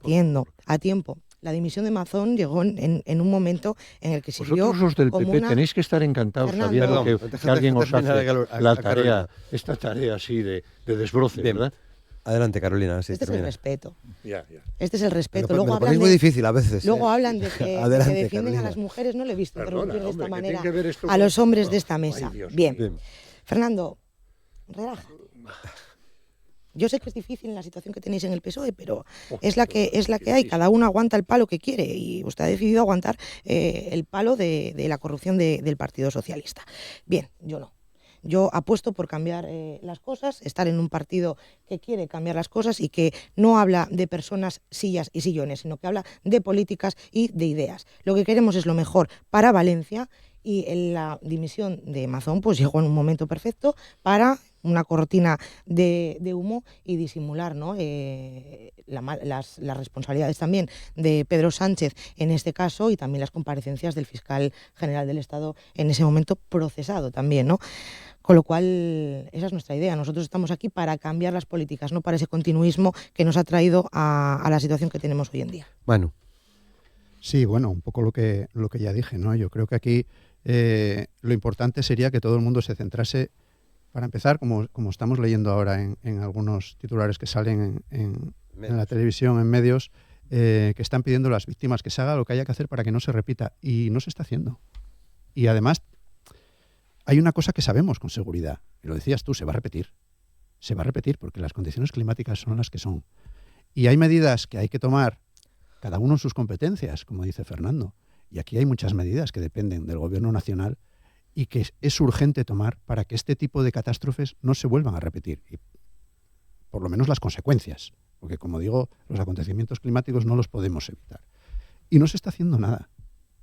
a tiempo. La dimisión de Mazón llegó en un momento en el que sirvió
Vosotros los del
como
PP
una...
tenéis que estar encantados
Fernando.
sabiendo
Perdón,
que alguien os
terminar
hace
a
la
Carolina.
tarea, esta tarea así de desbroce,
Bien.
¿verdad?
Adelante, Carolina. Sí,
Este es el
termina.
respeto.
Ya.
Este es el respeto.
Me lo
Luego
ponéis
hablan
muy
de...
difícil a veces.
Luego hablan de que
Adelante,
defienden
Carolina.
a las mujeres. No le he visto
Perdona,
interrumpir de esta
hombre, ¿qué
manera
tiene que ver esto
a
con-
los hombres de
Ay,
esta mesa.
Dios
Bien.
Bien.
Fernando, relaja. Yo sé que es difícil en la situación que tenéis en el PSOE, pero es la que hay. Cada uno aguanta el palo que quiere y usted ha decidido aguantar el palo de la corrupción del Partido Socialista. Bien, yo no. Yo apuesto por cambiar las cosas, estar en un partido que quiere cambiar las cosas y que no habla de personas, sillas y sillones, sino que habla de políticas y de ideas. Lo que queremos es lo mejor para Valencia y la dimisión de Mazón pues llegó en un momento perfecto para una cortina de humo y disimular, ¿no? Las responsabilidades también de Pedro Sánchez en este caso y también las comparecencias del fiscal general del Estado en ese momento procesado también, ¿no? Con lo cual, esa es nuestra idea. Nosotros estamos aquí para cambiar las políticas, no para ese continuismo que nos ha traído a la situación que tenemos hoy en día.
Manu.
Sí, bueno, un poco lo que ya dije, ¿no? Yo creo que aquí lo importante sería que todo el mundo se centrase, para empezar, como estamos leyendo ahora en algunos titulares que salen en la televisión, en medios, que están pidiendo a las víctimas que se haga lo que haya que hacer para que no se repita. Y no se está haciendo. Y además, hay una cosa que sabemos con seguridad, y lo decías tú, se va a repetir. Se va a repetir porque las condiciones climáticas son las que son. Y hay medidas que hay que tomar, cada uno en sus competencias, como dice Fernando. Y aquí hay muchas medidas que dependen del Gobierno nacional y que es urgente tomar para que este tipo de catástrofes no se vuelvan a repetir. Y por lo menos las consecuencias. Porque, como digo, los acontecimientos climáticos no los podemos evitar. Y no se está haciendo nada.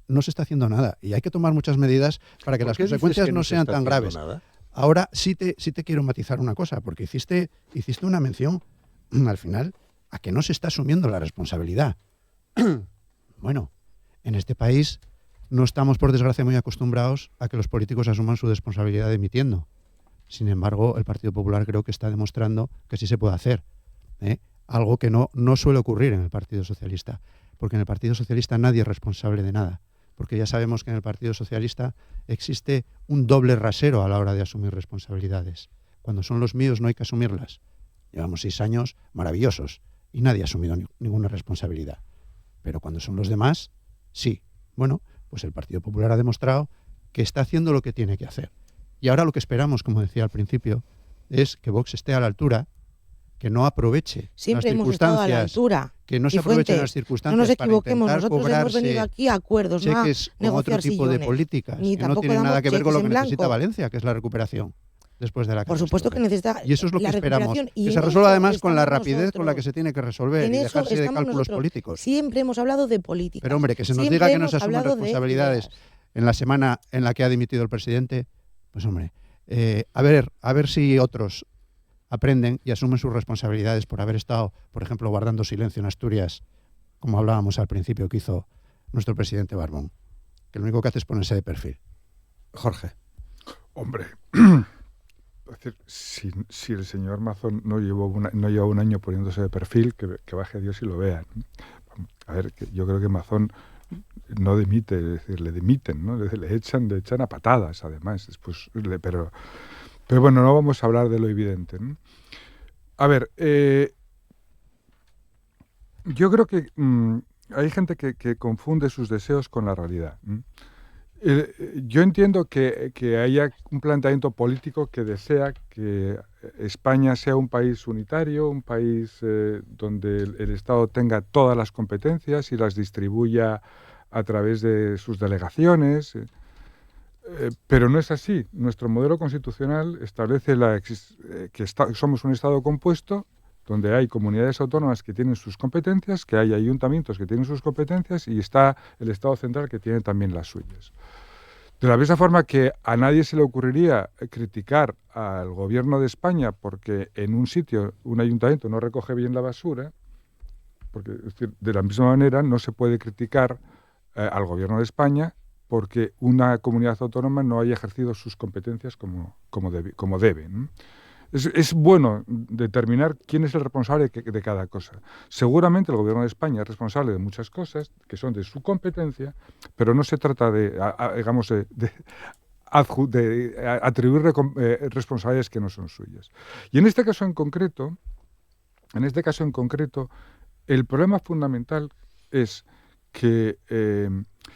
No se está haciendo nada. Y hay que tomar muchas medidas para que las consecuencias no sean tan graves.
Nada?
Ahora sí te quiero matizar una cosa, porque hiciste una mención al final a que no se está asumiendo la responsabilidad. Bueno, en este país no estamos, por desgracia, muy acostumbrados a que los políticos asuman su responsabilidad dimitiendo. Sin embargo, el Partido Popular creo que está demostrando que sí se puede hacer. Algo que no suele ocurrir en el Partido Socialista, porque en el Partido Socialista nadie es responsable de nada. Porque ya sabemos que en el Partido Socialista existe un doble rasero a la hora de asumir responsabilidades. Cuando son los míos no hay que asumirlas. Llevamos 6 años maravillosos y nadie ha asumido ninguna responsabilidad. Pero cuando son los demás, sí. Bueno, pues el Partido Popular ha demostrado que está haciendo lo que tiene que hacer. Y ahora lo que esperamos, como decía al principio, es que Vox esté a la altura, que no aproveche
Siempre
las
hemos estado a la
circunstancias,
altura.
que no se
Y
aprovechen
Fuente,
las circunstancias
no nos
para
equivoquemos,
intentar
nosotros hemos venido
cobrarse
aquí a acuerdos, no a
cheques con otro
negociar
tipo de
sillones,
políticas
ni
que no
tampoco
tienen nada
damos
que ver con lo que
cheques en
necesita
blanco.
Valencia, que es la recuperación después de la
Por supuesto que
catástrofe.
necesita
Y eso es lo que
la
esperamos,
recuperación, y
que
en
se resuelva
eso
además con la
estamos
rapidez con la que
nosotros.
se tiene que resolver
En
y
eso
dejarse de
estamos
cálculos
nosotros.
políticos.
Siempre hemos hablado de política.
Pero hombre, que se nos
Siempre
diga que no se
hemos
asumen
hablado de
responsabilidades
ideas.
en la semana en la que ha dimitido el presidente, pues hombre, a ver si otros aprenden y asumen sus responsabilidades por haber estado, por ejemplo, guardando silencio en Asturias, como hablábamos al principio que hizo nuestro presidente Barbón, que lo único que hace es ponerse de perfil.
Jorge.
Hombre, es decir, si el señor Mazón no lleva un año poniéndose de perfil, que baje Dios y lo vea. A ver, que yo creo que Mazón no dimite, es decir, le dimiten, ¿no? Le echan a patadas, además. Después, pero bueno, no vamos a hablar de lo evidente, ¿no? A ver, yo creo que hay gente que confunde sus deseos con la realidad. Yo entiendo que haya un planteamiento político que desea que España sea un país unitario, un país donde el Estado tenga todas las competencias y las distribuya a través de sus delegaciones, pero no es así. Nuestro modelo constitucional establece que somos un Estado compuesto, donde hay comunidades autónomas que tienen sus competencias, que hay ayuntamientos que tienen sus competencias y está el Estado central que tiene también las suyas. De la misma forma que a nadie se le ocurriría criticar al gobierno de España porque en un sitio, un ayuntamiento no recoge bien la basura, porque es decir, de la misma manera no se puede criticar al gobierno de España porque una comunidad autónoma no haya ejercido sus competencias como debe, ¿no? Es bueno determinar quién es el responsable de cada cosa. Seguramente el gobierno de España es responsable de muchas cosas que son de su competencia, pero no se trata de atribuirle responsabilidades que no son suyas. Y en este caso en concreto, el problema fundamental es que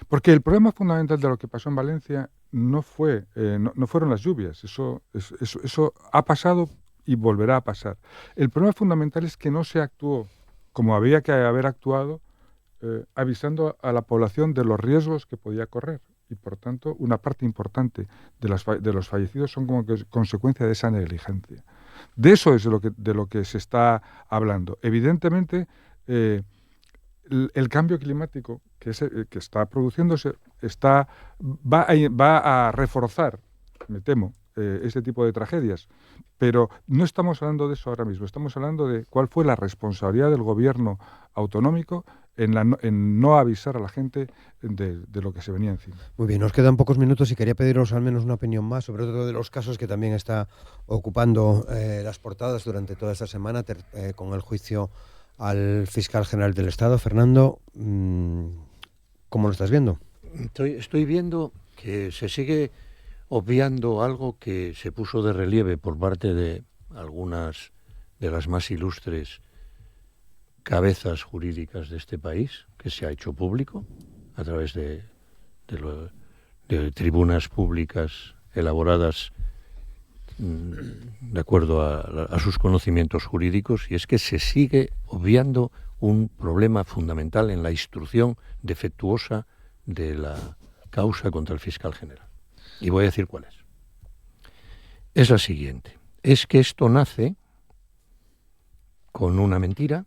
porque el problema fundamental de lo que pasó en Valencia no fueron las lluvias, eso ha pasado y volverá a pasar. El problema fundamental es que no se actuó como había que haber actuado, avisando a la población de los riesgos que podía correr. Y por tanto, una parte importante de los fallecidos son como consecuencia de esa negligencia. De eso es de lo que se está hablando. Evidentemente, el cambio climático que está produciéndose va a reforzar, me temo, este tipo de tragedias. Pero no estamos hablando de eso ahora mismo, estamos hablando de cuál fue la responsabilidad del gobierno autonómico en no avisar a la gente de lo que se venía encima.
Muy bien, nos quedan pocos minutos y quería pediros al menos una opinión más sobre otro de los casos que también está ocupando las portadas durante toda esta semana con el juicio al fiscal general del Estado. Fernando, ¿cómo lo estás viendo?
Estoy viendo que se sigue obviando algo que se puso de relieve por parte de algunas de las más ilustres cabezas jurídicas de este país, que se ha hecho público a través de tribunas públicas elaboradas de acuerdo a sus conocimientos jurídicos, y es que se sigue obviando un problema fundamental en la instrucción defectuosa de la causa contra el fiscal general. Y voy a decir cuál es. Es la siguiente. Es que esto nace con una mentira,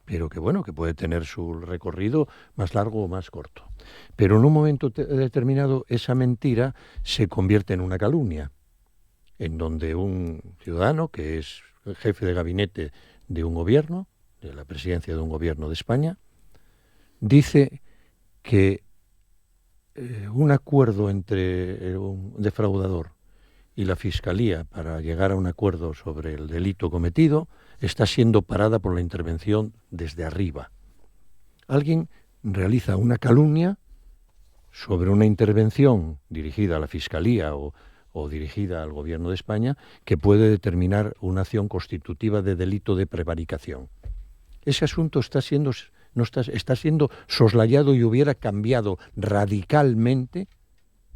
pero que bueno, que puede tener su recorrido más largo o más corto. Pero en un momento determinado esa mentira se convierte en una calumnia, en donde un ciudadano que es el jefe de gabinete de un gobierno, de la presidencia de un gobierno de España, dice que un acuerdo entre un defraudador y la Fiscalía para llegar a un acuerdo sobre el delito cometido está siendo parada por la intervención desde arriba. Alguien realiza una calumnia sobre una intervención dirigida a la Fiscalía o dirigida al Gobierno de España que puede determinar una acción constitutiva de delito de prevaricación. Ese asunto está siendo soslayado y hubiera cambiado radicalmente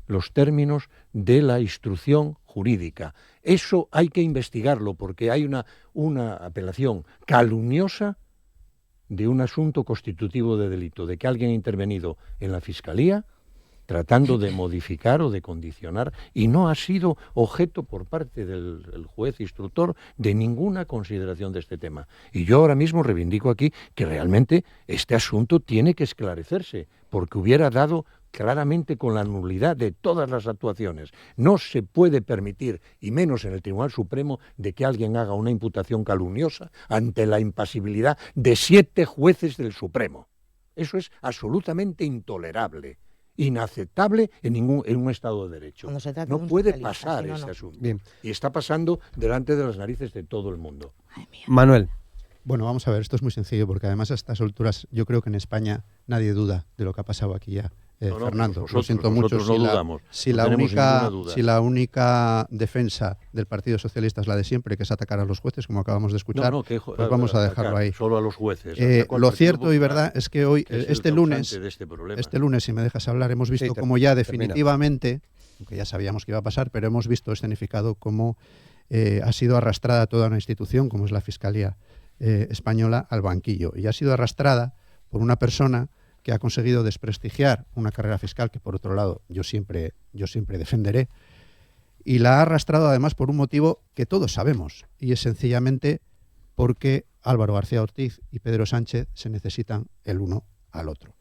los términos de la instrucción jurídica. Eso hay que investigarlo porque hay una apelación calumniosa de un asunto constitutivo de delito, de que alguien ha intervenido en la Fiscalía tratando de modificar o de condicionar, y no ha sido objeto por parte del juez instructor de ninguna consideración de este tema. Y yo ahora mismo reivindico aquí que realmente este asunto tiene que esclarecerse, porque hubiera dado claramente con la nulidad de todas las actuaciones. No se puede permitir, y menos en el Tribunal Supremo, de que alguien haga una imputación calumniosa ante la impasibilidad de 7 jueces del Supremo. Eso es absolutamente intolerable, inaceptable en un Estado de Derecho. No puede pasar ese asunto.
Bien.
Y está pasando delante de las narices de todo el mundo.
Manuel.
Bueno, vamos a ver, esto es muy sencillo, porque además a estas alturas yo creo que en España nadie duda de lo que ha pasado aquí ya. Fernando, lo siento mucho. Si la única defensa del Partido Socialista es la de siempre, que es atacar a los jueces, como acabamos de escuchar, pues vamos a dejarlo ahí.
Solo a los jueces.
Lo cierto y verdad es que hoy, este lunes, si me dejas hablar, hemos visto cómo ya definitivamente, aunque ya sabíamos que iba a pasar, pero hemos visto escenificado cómo ha sido arrastrada toda una institución, como es la Fiscalía Española, al banquillo. Y ha sido arrastrada por una persona que ha conseguido desprestigiar una carrera fiscal que, por otro lado, yo siempre defenderé, y la ha arrastrado además por un motivo que todos sabemos, y es sencillamente porque Álvaro García Ortiz y Pedro Sánchez se necesitan el uno al otro.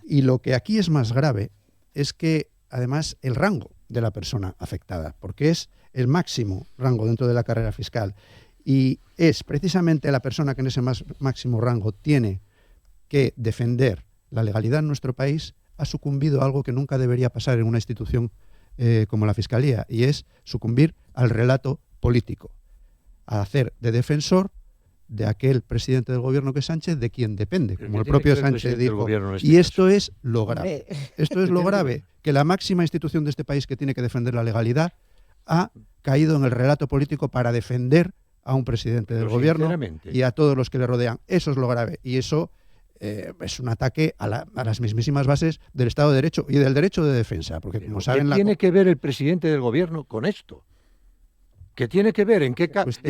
Y lo que aquí es más grave es que además el rango de la persona afectada, porque es el máximo rango dentro de la carrera fiscal y es precisamente la persona que en ese máximo rango tiene que defender la legalidad en nuestro país, ha sucumbido a algo que nunca debería pasar en una institución como la Fiscalía, y es sucumbir al relato político, a hacer de defensor de aquel presidente del gobierno que es Sánchez, de quien depende, como el propio Sánchez dijo. Y esto es lo grave. Esto es lo grave, que la máxima institución de este país que tiene que defender la legalidad ha caído en el relato político para defender a un presidente del gobierno y a todos los que le rodean. Eso es lo grave. Y eso es un ataque a las mismísimas bases del Estado de Derecho y del derecho de defensa. Porque, como saben,
¿qué tiene que ver el presidente del gobierno con esto? ¿Qué tiene que ver? ¿En qué parte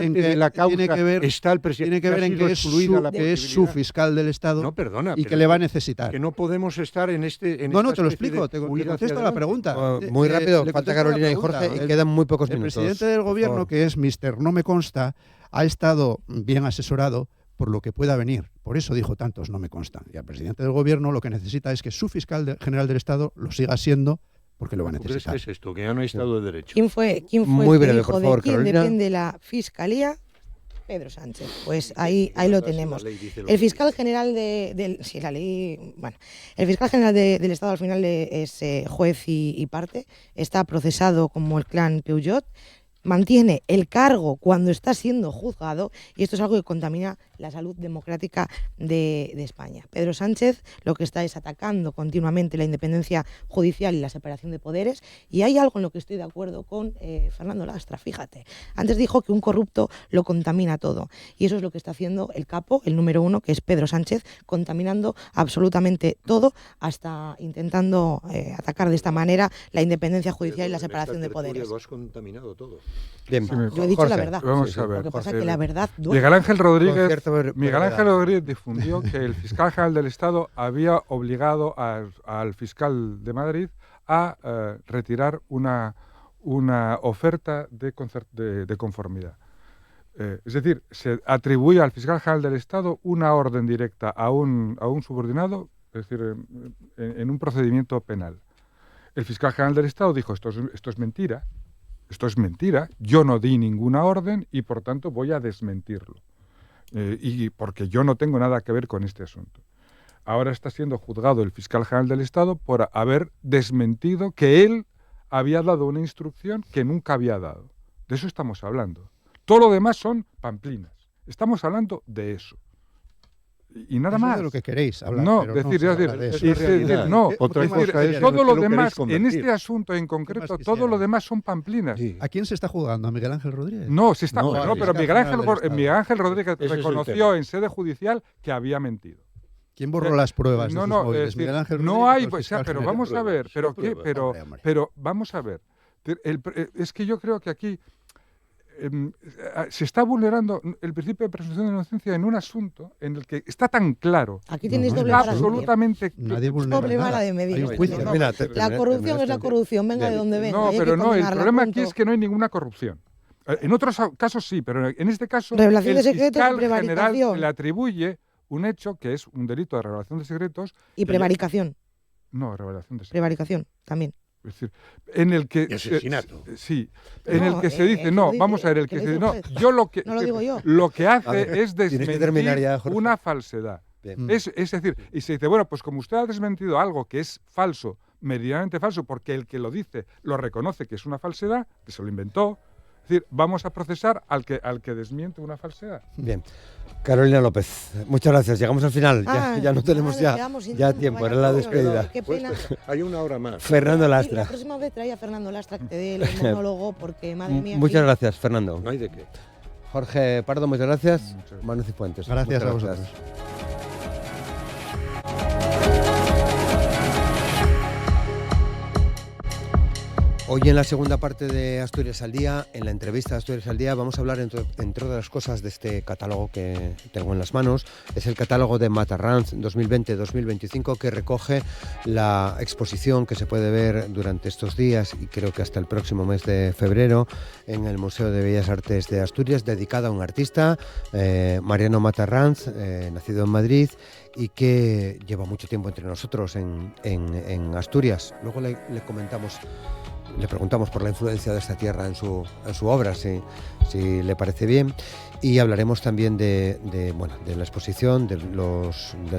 de la causa está el presidente?
Tiene que ver en que es su fiscal del Estado y que le va a necesitar.
Que no podemos estar en este...
No, te lo explico, te contesto a la pregunta.
Muy rápido, falta Carolina y Jorge y quedan muy pocos minutos.
El presidente del gobierno, que es Mr. No me consta, ha estado bien asesorado por lo que pueda venir. Por eso dijo tantos no me constan. Y al presidente del gobierno lo que necesita es que su fiscal general del Estado lo siga siendo, porque lo va a necesitar.
¿Qué es esto? Que ya no hay Estado de Derecho.
¿Quién fue
muy
el que
breve,
dijo
por favor,
de quién
Carolina?
depende la Fiscalía? Pedro Sánchez. Pues ahí lo tenemos. El fiscal general el fiscal general del Estado al final es juez y parte. Está procesado como el clan Peugeot. Mantiene el cargo cuando está siendo juzgado y esto es algo que contamina la salud democrática de España. Pedro Sánchez lo que está es atacando continuamente la independencia judicial y la separación de poderes, y hay algo en lo que estoy de acuerdo con Fernando Lastra, fíjate. Antes dijo que un corrupto lo contamina todo, y eso es lo que está haciendo el capo, el número uno, que es Pedro Sánchez, contaminando absolutamente todo, hasta intentando atacar de esta manera la independencia judicial y la separación de poderes.
Lo has contaminado todo.
Bien,
Yo he dicho
Jorge,
la verdad.
Vamos a ver.
Lo que pasa es que la verdad duele.
Miguel Ángel Rodríguez difundió que el fiscal general del Estado había obligado al fiscal de Madrid a retirar una oferta de conformidad. Es decir, se atribuye al fiscal general del Estado una orden directa a un subordinado, es decir, en un procedimiento penal. El fiscal general del Estado dijo, esto es mentira. Esto es mentira, yo no di ninguna orden y por tanto voy a desmentirlo. Y porque yo no tengo nada que ver con este asunto. Ahora está siendo juzgado el fiscal general del Estado por haber desmentido que él había dado una instrucción que nunca había dado. De eso estamos hablando. Todo lo demás son pamplinas. Estamos hablando de eso. Y nada más.
De lo que queréis hablar.
No,
pero
otra cosa es
todo lo demás, en
convertir.
este asunto en concreto, todo lo demás son pamplinas.
Sí.
¿A quién se está jugando? ¿A Miguel Ángel Rodríguez?
No, se está.
No,
pero Miguel Ángel Rodríguez
Ese es el
reconoció
tema.
en sede judicial que había mentido.
¿Quién borró las pruebas de sus móviles?
es decir,
Miguel Ángel
no
Rodríguez
hay,
o el fiscal
pero
general?
vamos a ver,
Hombre.
pero vamos a ver. Es que yo creo que aquí se está vulnerando el principio de presunción de inocencia en un asunto en el que está tan claro.
Aquí tenéis
No,
doble
Está
vara de
absolutamente
Nadie vulnera
doble vara
nada.
de medir.
Hay un juicio.
No, mira,
La corrupción es la corrupción, venga de donde venga.
No,
y hay
pero
que
no, el
condenarla,
problema
punto.
aquí es que no hay ninguna corrupción. En otros casos sí, pero en este caso
Revelación
el
de secretos y
fiscal general
prevaricación.
le atribuye un hecho que es un delito de revelación de secretos.
Y prevaricación.
No, revelación de secretos.
Prevaricación también.
Es decir, en el que...
Y asesinato.
sí, en
No,
el que se dice,
eso
no,
dice,
vamos a ver, el
que
que
lo
se
dice
dice,
el
no,
juez.
yo lo que...
No lo digo yo.
Lo que
A
hace
ver,
es
tienes que terminar ya,
desmentir
Jorge.
una falsedad.
Bien.
Es decir, y se dice, bueno, pues como usted ha desmentido algo que es falso, meridianamente falso, porque el que lo dice lo reconoce que es una falsedad, que se lo inventó, es decir, vamos a procesar al que desmiente una falsedad.
Bien. Carolina López, muchas gracias. Llegamos al final.
Ah,
Ya no tenemos
nos quedamos sin
ya
tiempo,
tiempo.
vaya
Era la
por
despedida.
Dios, qué pena.
Hay una hora más.
Fernando
La
Lastra.
próxima vez traía a Fernando Lastra que te dé el monólogo porque, madre mía.
Muchas
aquí-
gracias, Fernando.
No hay de qué.
Jorge Pardo, muchas gracias.
Muchas gracias.
Manu Cifuentes.
Gracias
muchas
a vosotros.
Hoy en la segunda parte de Asturias al Día, en la entrevista de Asturias al Día, vamos a hablar entre otras cosas de este catálogo que tengo en las manos. Es el catálogo de Matarranz 2020-2025 que recoge la exposición que se puede ver durante estos días y creo que hasta el próximo mes de febrero en el Museo de Bellas Artes de Asturias, dedicada a un artista, Mariano Matarranz, nacido en Madrid y que lleva mucho tiempo entre nosotros en Asturias. Luego le preguntamos por la influencia de esta tierra en su obra, si le parece bien, y hablaremos también de la exposición, de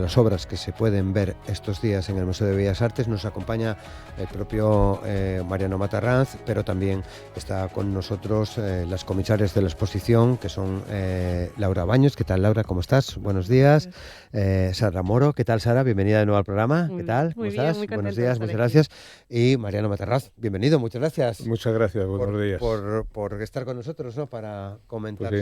las obras que se pueden ver estos días en el Museo de Bellas Artes. Nos acompaña el propio Mariano Matarranz, pero también está con nosotros las comisarias de la exposición, que son Laura Baños. ¿Qué tal, Laura? ¿Cómo estás? Buenos días. Sara Moro. ¿Qué tal, Sara? Bienvenida de nuevo al programa. ¿Qué tal? ¿Cómo estás? Buenos días, muchas gracias. Y Mariano Matarranz, bienvenido. Muchas gracias.
Muchas gracias, buenos días.
Por estar con nosotros, ¿no? Para comentar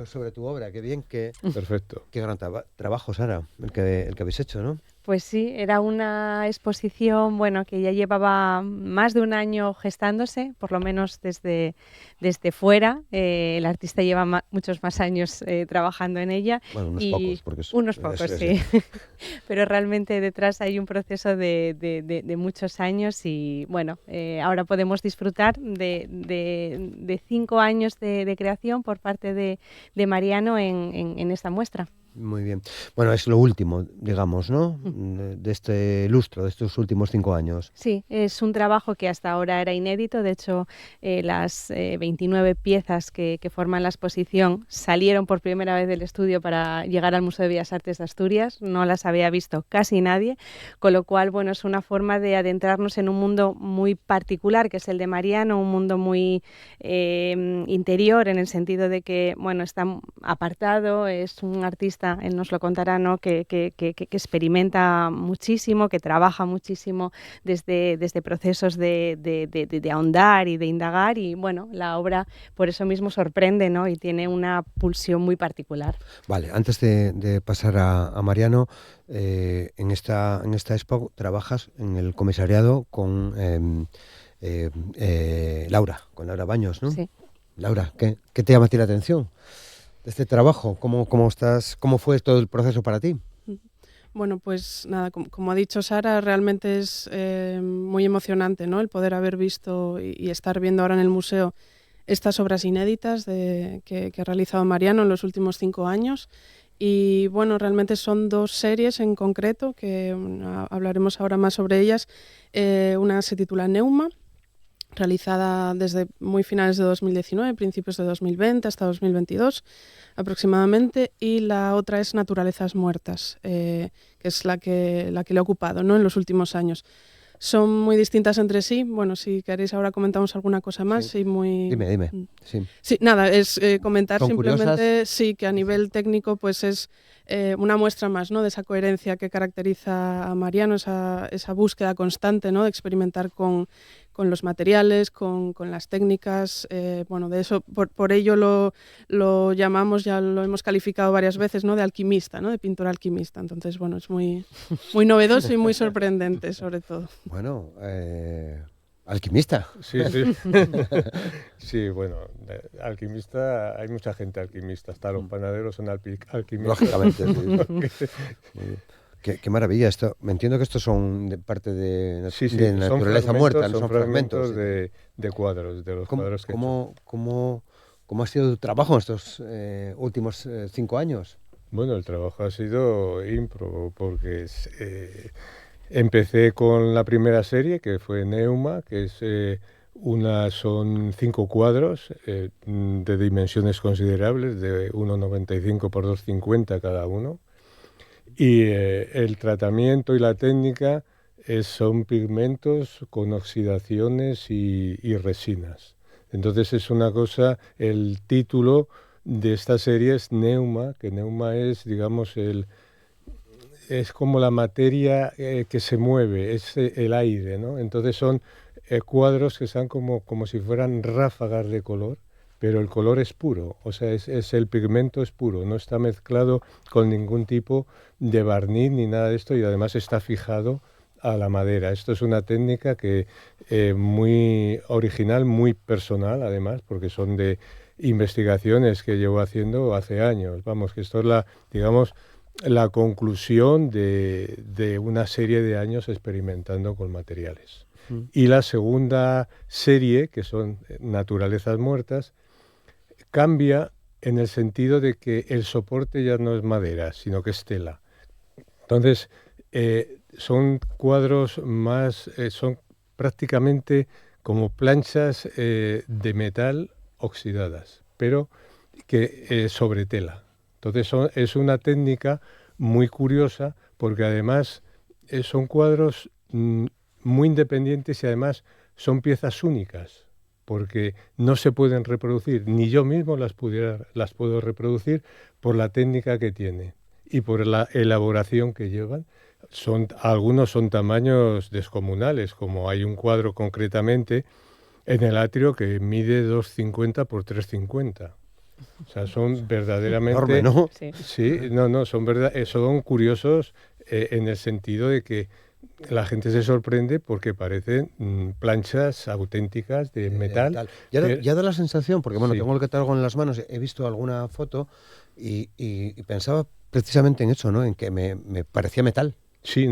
sobre tu obra. Qué bien,
perfecto.
Qué gran trabajo, Sara, el que habéis hecho, ¿no?
Pues sí, era una exposición, que ya llevaba más de un año gestándose, por lo menos desde fuera. El artista lleva muchos más años trabajando en ella.
Bueno,
unos pocos, sí. Pero realmente detrás hay un proceso de muchos años y, ahora podemos disfrutar de 5 años de creación por parte de Mariano en esta muestra.
Muy bien. Bueno, es lo último, digamos, ¿no? De este lustro, de estos últimos 5 años.
Sí, es un trabajo que hasta ahora era inédito. De hecho, las 29 piezas que forman la exposición salieron por primera vez del estudio para llegar al Museo de Bellas Artes de Asturias. No las había visto casi nadie, con lo cual, es una forma de adentrarnos en un mundo muy particular, que es el de Mariano, un mundo muy interior, en el sentido de que, está apartado, es un artista, él nos lo contará, ¿no? que experimenta muchísimo, que trabaja muchísimo desde procesos de ahondar y de indagar, y la obra por eso mismo sorprende, ¿no? Y tiene una pulsión muy particular.
Vale, antes de pasar a Mariano, en esta expo trabajas en el comisariado con Laura Baños, ¿no?
Sí.
Laura, ¿qué te llama a ti la atención de este trabajo? ¿Cómo fue todo el proceso para ti?
Bueno, pues nada, como ha dicho Sara, realmente es muy emocionante, ¿no? El poder haber visto y estar viendo ahora en el museo estas obras inéditas que ha realizado Mariano en los últimos 5 años. Y realmente son 2 series en concreto, que hablaremos ahora más sobre ellas. Una se titula Neuma, realizada desde muy finales de 2019, principios de 2020 hasta 2022 aproximadamente, y la otra es Naturalezas Muertas, que es la que le ha ocupado, ¿no? En los últimos años. Son muy distintas entre sí. Si queréis ahora comentamos alguna cosa más.
Sí.
Y muy...
Dime.
Sí, nada, es comentar
¿Son
simplemente
curiosas?
Sí, que a nivel técnico pues es una muestra más, ¿no? De esa coherencia que caracteriza a Mariano, esa búsqueda constante, ¿no? De experimentar con los materiales, con las técnicas. De eso, por ello lo llamamos, ya lo hemos calificado varias veces, ¿no? De alquimista, ¿no? De pintor alquimista. Entonces, es muy, muy novedoso y muy sorprendente, sobre todo.
Bueno, alquimista.
Sí. Sí, alquimista, hay mucha gente alquimista, hasta los panaderos son alquimistas.
Lógicamente, sí. Qué maravilla esto. Me entiendo que estos son de parte de naturaleza muerta, no son fragmentos
de cuadros, de los cuadros que he hecho.
¿Cómo ha sido tu trabajo en estos últimos 5 años?
Bueno, el trabajo ha sido ímprobo, porque empecé con la primera serie, que fue Neuma, que son 5 cuadros de dimensiones considerables, de 1,95 por 2,50 cada uno. Y el tratamiento y la técnica son pigmentos con oxidaciones y resinas. Entonces es una cosa, el título de esta serie es Neuma, que Neuma es, digamos, es como la materia que se mueve, es el aire, ¿no? Entonces son cuadros que están como si fueran ráfagas de color, pero el color es puro, o sea, el pigmento es puro, no está mezclado con ningún tipo de barniz ni nada de esto, y además está fijado a la madera. Esto es una técnica que muy original, muy personal además, porque son de investigaciones que llevo haciendo hace años. Vamos, que esto es la conclusión de una serie de años experimentando con materiales. Y la segunda serie, que son Naturalezas Muertas, cambia en el sentido de que el soporte ya no es madera, sino que es tela. Entonces, son cuadros más, son prácticamente como planchas de metal oxidadas, pero que sobre tela. Entonces es una técnica muy curiosa porque además son cuadros muy independientes y además son piezas únicas porque no se pueden reproducir, ni yo mismo las puedo reproducir por la técnica que tiene y por la elaboración que llevan. Algunos son tamaños descomunales, como hay un cuadro concretamente en el atrio que mide 2,50 por 3,50. O sea, son verdaderamente...
Enorme, ¿no?
Sí, son curiosos en el sentido de que la gente se sorprende porque parecen planchas auténticas de metal.
Ya da la sensación, porque bueno,
Sí.
tengo el catálogo en las manos, he visto alguna foto y pensaba precisamente en eso, ¿no? En que me parecía metal.
Sí,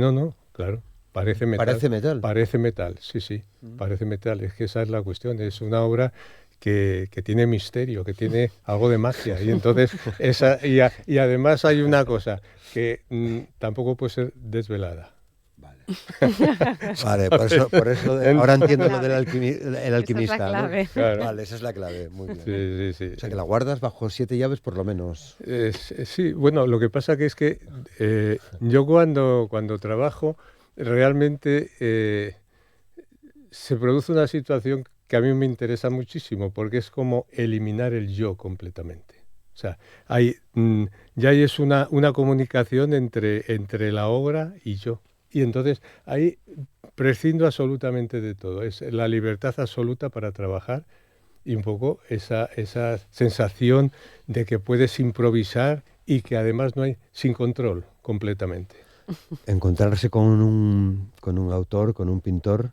claro. Parece metal.
Parece metal.
Parece metal, sí. Parece metal. Es que esa es la cuestión. Es una obra que tiene misterio, que tiene algo de magia. Y entonces, y además hay una cosa que tampoco puede ser desvelada.
Vale, por eso ahora entiendo lo del alquimista.
Esa es la clave.
¿no?
Claro.
Vale, esa es la clave. Muy bien.
Sí.
O sea, que la guardas bajo 7 llaves por lo menos.
Sí, bueno, lo que pasa que es que yo cuando trabajo realmente se produce una situación que a mí me interesa muchísimo porque es como eliminar el yo completamente. O sea, ya es una comunicación entre la obra y yo. Y entonces ahí prescindo absolutamente de todo. Es la libertad absoluta para trabajar y un poco esa sensación de que puedes improvisar y que además no hay sin control completamente.
Encontrarse con un autor, con un pintor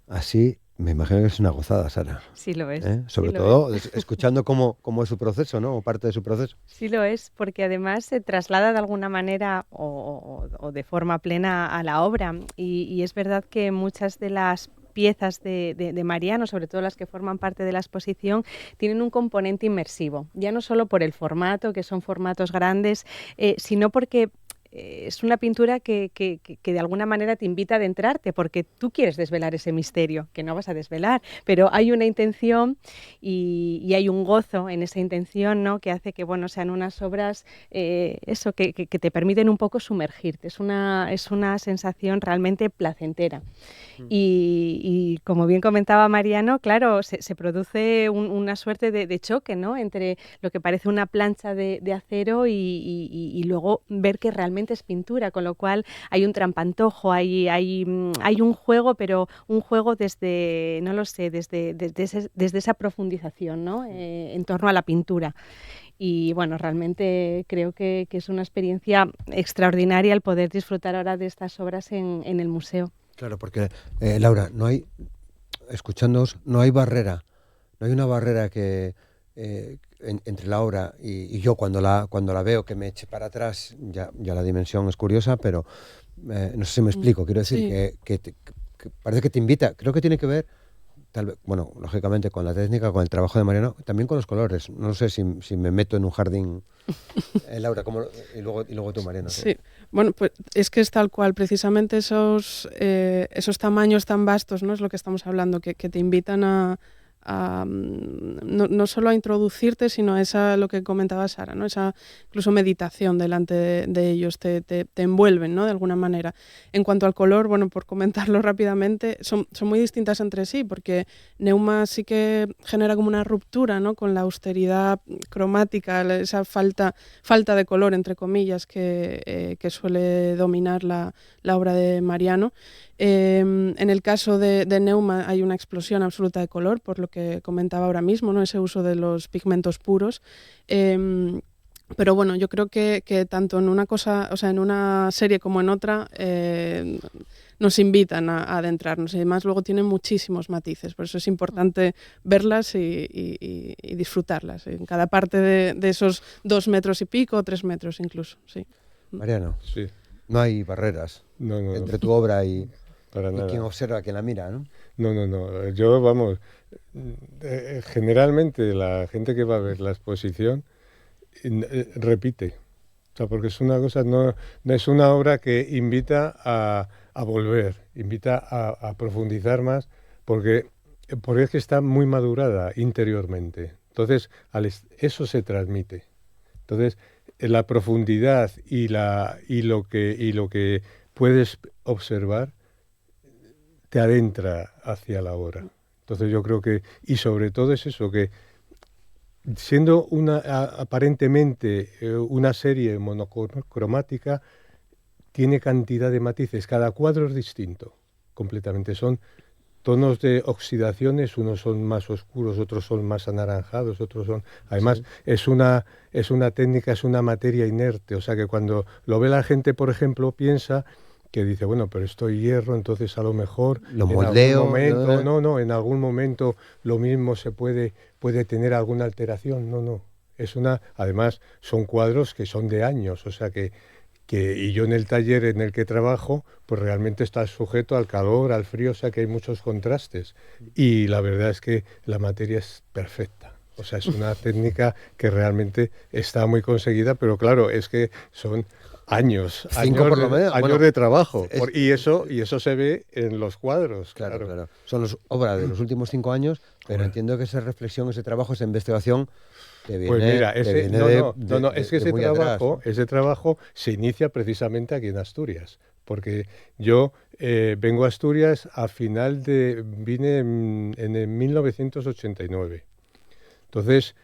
así, me imagino que es una gozada, Sara.
Sí lo es.
Sobre
sí lo
todo escuchando cómo es su proceso, ¿no? O parte de su proceso.
Sí lo es, porque además se traslada de alguna manera o de forma plena a la obra. Y es verdad que muchas de las piezas de Mariano, sobre todo las que forman parte de la exposición, tienen un componente inmersivo. Ya no solo por el formato, que son formatos grandes, sino porque es una pintura que de alguna manera te invita a adentrarte, porque tú quieres desvelar ese misterio, que no vas a desvelar, pero hay una intención y hay un gozo en esa intención, ¿no? Que hace que sean unas obras que te permiten un poco sumergirte. Es una sensación realmente placentera. Y como bien comentaba Mariano, claro, se produce una suerte de choque, ¿no? Entre lo que parece una plancha de acero y luego ver que realmente es pintura, con lo cual hay un trampantojo, hay un juego, pero un juego desde, no lo sé, desde esa profundización, ¿no? En torno a la pintura. Y bueno, realmente creo que es una experiencia extraordinaria el poder disfrutar ahora de estas obras en el museo.
Claro, porque Laura, escuchándoos, no hay barrera, no hay una barrera que entre la obra y yo cuando la veo que me eche para atrás, ya la dimensión es curiosa, pero no sé si me explico, quiero decir que parece que te invita, creo que tiene que ver, tal vez, bueno, lógicamente con la técnica, con el trabajo de Mariano, también con los colores, no sé si me meto en un jardín, Laura, y luego tú, Mariano.
Sí, bueno, pues es que es tal cual, precisamente esos tamaños tan vastos, ¿no? Es lo que estamos hablando, que te invitan a no solo a introducirte, sino a esa, lo que comentaba Sara, ¿no? Esa incluso meditación delante de ellos, te envuelven, ¿no? De alguna manera. En cuanto al color, bueno, por comentarlo rápidamente, son muy distintas entre sí, porque Neuma sí que genera como una ruptura, ¿no? Con la austeridad cromática, esa falta de color, entre comillas, que suele dominar la obra de Mariano. En el caso de Neuma hay una explosión absoluta de color, por lo que comentaba ahora mismo, ¿no? Ese uso de los pigmentos puros. Pero bueno, yo creo que tanto en una cosa, o sea, en una serie como en otra, nos invitan a adentrarnos. Y además luego tienen muchísimos matices, por eso es importante verlas y disfrutarlas en cada parte de esos 2 metros y pico, 3 metros incluso. Sí.
Mariano,
Sí.
no hay barreras
No,
entre tu obra y
nada.
quien observa, quien la mira, ¿no?
No. Yo, vamos, generalmente la gente que va a ver la exposición repite. O sea, porque es una cosa, no es una obra que invita a volver, invita a profundizar más, porque es que está muy madurada interiormente. Entonces, eso se transmite. Entonces, la profundidad y lo que puedes observar te adentra hacia la obra. Entonces yo creo que, y sobre todo es eso, que siendo aparentemente una serie monocromática, tiene cantidad de matices. Cada cuadro es distinto, completamente. Son tonos de oxidaciones, unos son más oscuros, otros son más anaranjados, otros son... Además, sí. es una técnica, es una materia inerte. O sea que cuando lo ve la gente, por ejemplo, piensa que dice, bueno, pero esto es hierro, entonces a lo mejor
lo moldeo,
en algún momento lo mismo se puede tener alguna alteración. No. Además, son cuadros que son de años, o sea y yo en el taller en el que trabajo, pues realmente está sujeto al calor, al frío, o sea que hay muchos contrastes. Y la verdad es que la materia es perfecta. O sea, es una técnica que realmente está muy conseguida, pero claro, es que son años de trabajo. Y eso se ve en los cuadros.
Claro. Son obras de los últimos 5 años, pero entiendo que esa reflexión, ese trabajo, esa investigación te viene,
pues mira, es que ese
atrás,
trabajo se inicia precisamente aquí en Asturias, porque yo vengo a Asturias vine en 1989. Entonces,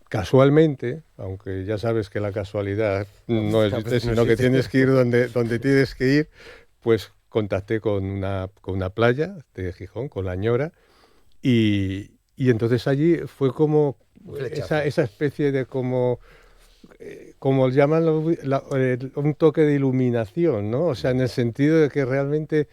casualmente, aunque ya sabes que la casualidad no existe, sino que tienes que ir donde tienes que ir, pues contacté con una playa de Gijón, con La Ñora, y entonces allí fue como esa especie de como llaman un toque de iluminación, ¿no? O sea, en el sentido de que realmente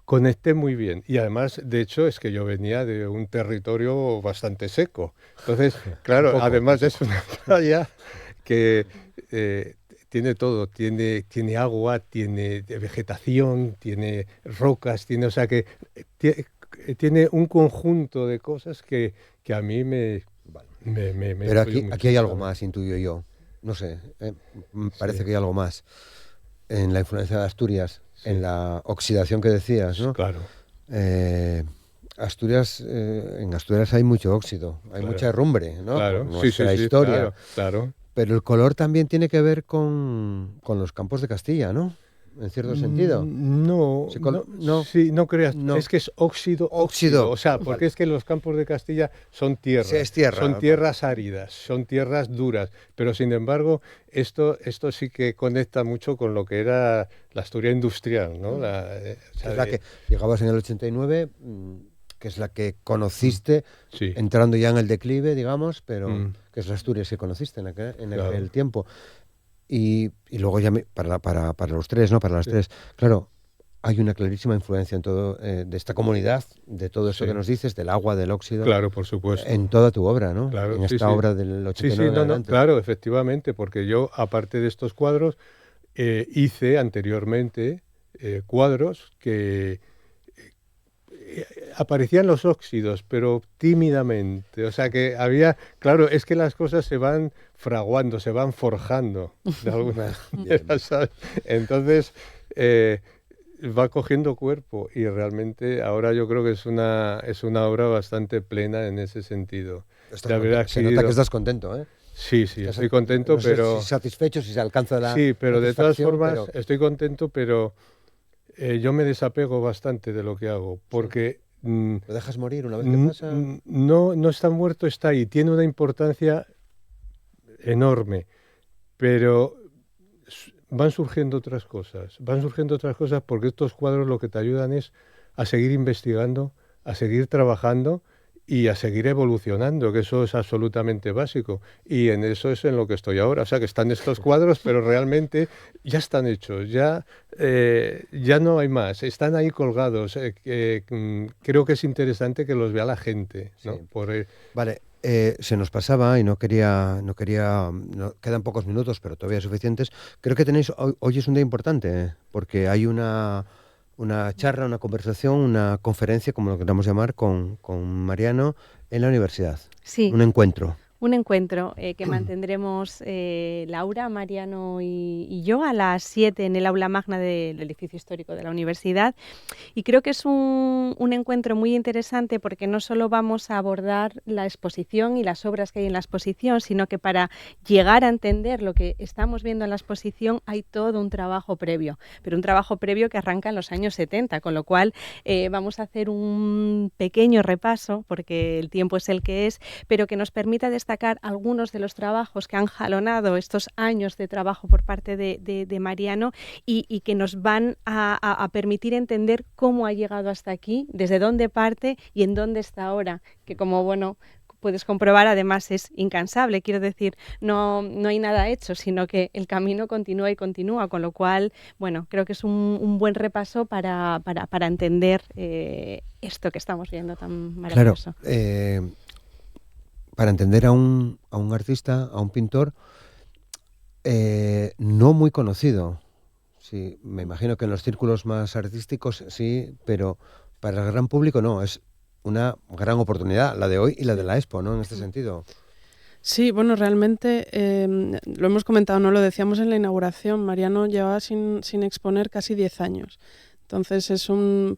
conecté muy bien. Y además, de hecho, es que yo venía de un territorio bastante seco. Entonces, claro, además es una playa que tiene todo. Tiene agua, tiene vegetación, tiene rocas, o sea que tiene un conjunto de cosas que a mí me
Pero aquí hay algo más, intuyo yo. No sé, parece que hay algo más. En la influencia de Asturias, en la oxidación que decías, ¿no?
Claro.
En Asturias hay mucho óxido, hay mucha herrumbre, ¿no?
Claro,
la historia.
Claro.
Pero el color también tiene que ver con los campos de Castilla, ¿no? En cierto sentido.
No creas. No. Es que es óxido. O sea, porque es que los campos de Castilla son tierras.
Sí, es tierra.
Son tierras áridas, son tierras duras. Pero sin embargo, esto sí que conecta mucho con lo que era la Asturias industrial, ¿no?
Es la que llegabas en el 89, que es la que conociste entrando ya en el declive, digamos, pero que es la Asturias que conociste en aquel tiempo. Y luego ya para los tres, ¿no? Para las tres. Claro, hay una clarísima influencia en todo de esta comunidad, de todo eso que nos dices, del agua, del óxido.
Claro, por supuesto.
En toda tu obra, ¿no?
Claro,
en esta obra del 89.
Claro, efectivamente, porque yo, aparte de estos cuadros, hice anteriormente cuadros que aparecían los óxidos, pero tímidamente. O sea que claro, es que las cosas se van fraguando, se van forjando de alguna manera, ¿sabes? Entonces va cogiendo cuerpo y realmente ahora yo creo que es una obra bastante plena en ese sentido.
Se nota que estás contento, ¿eh?
Sí, estoy contento, pero...
satisfecho si se alcanza la...
Sí, pero de todas formas estoy contento, pero yo me desapego bastante de lo que hago, porque...
¿Lo dejas morir una vez que pasa?
No está muerto, está ahí. Tiene una importancia enorme, pero van surgiendo otras cosas. Porque estos cuadros lo que te ayudan es a seguir investigando, a seguir trabajando y a seguir evolucionando, que eso es absolutamente básico. Y en eso es en lo que estoy ahora. O sea, que están estos cuadros, pero realmente ya están hechos, ya no hay más. Están ahí colgados. Creo que es interesante que los vea la gente, ¿no?
Sí. Vale. Se nos pasaba y no quería, quedan pocos minutos, pero todavía suficientes. Creo que tenéis, hoy es un día importante, porque hay una charla, una conversación, una conferencia, como lo queramos llamar, con Mariano en la universidad.
Sí.
Un encuentro.
Un encuentro que mantendremos Laura, Mariano y yo a las 7 en el aula magna del edificio histórico de la universidad. Y creo que es un encuentro muy interesante porque no solo vamos a abordar la exposición y las obras que hay en la exposición, sino que para llegar a entender lo que estamos viendo en la exposición hay todo un trabajo previo, pero un trabajo previo que arranca en los años 70, con lo cual vamos a hacer un pequeño repaso, porque el tiempo es el que es, pero que nos permita destacar algunos de los trabajos que han jalonado estos años de trabajo por parte de Mariano y que nos van a permitir entender cómo ha llegado hasta aquí, desde dónde parte y en dónde está ahora, que como puedes comprobar, además es incansable, quiero decir, no hay nada hecho, sino que el camino continúa y continúa, con lo cual, creo que es un buen repaso para entender esto que estamos viendo tan maravilloso.
Claro, para entender a un artista, a un pintor no muy conocido. Sí, me imagino que en los círculos más artísticos sí, pero para el gran público no. Es una gran oportunidad, la de hoy y la de la Expo, ¿no? En este sentido.
Sí, realmente lo hemos comentado, no lo decíamos en la inauguración, Mariano llevaba sin exponer casi 10 años. Entonces es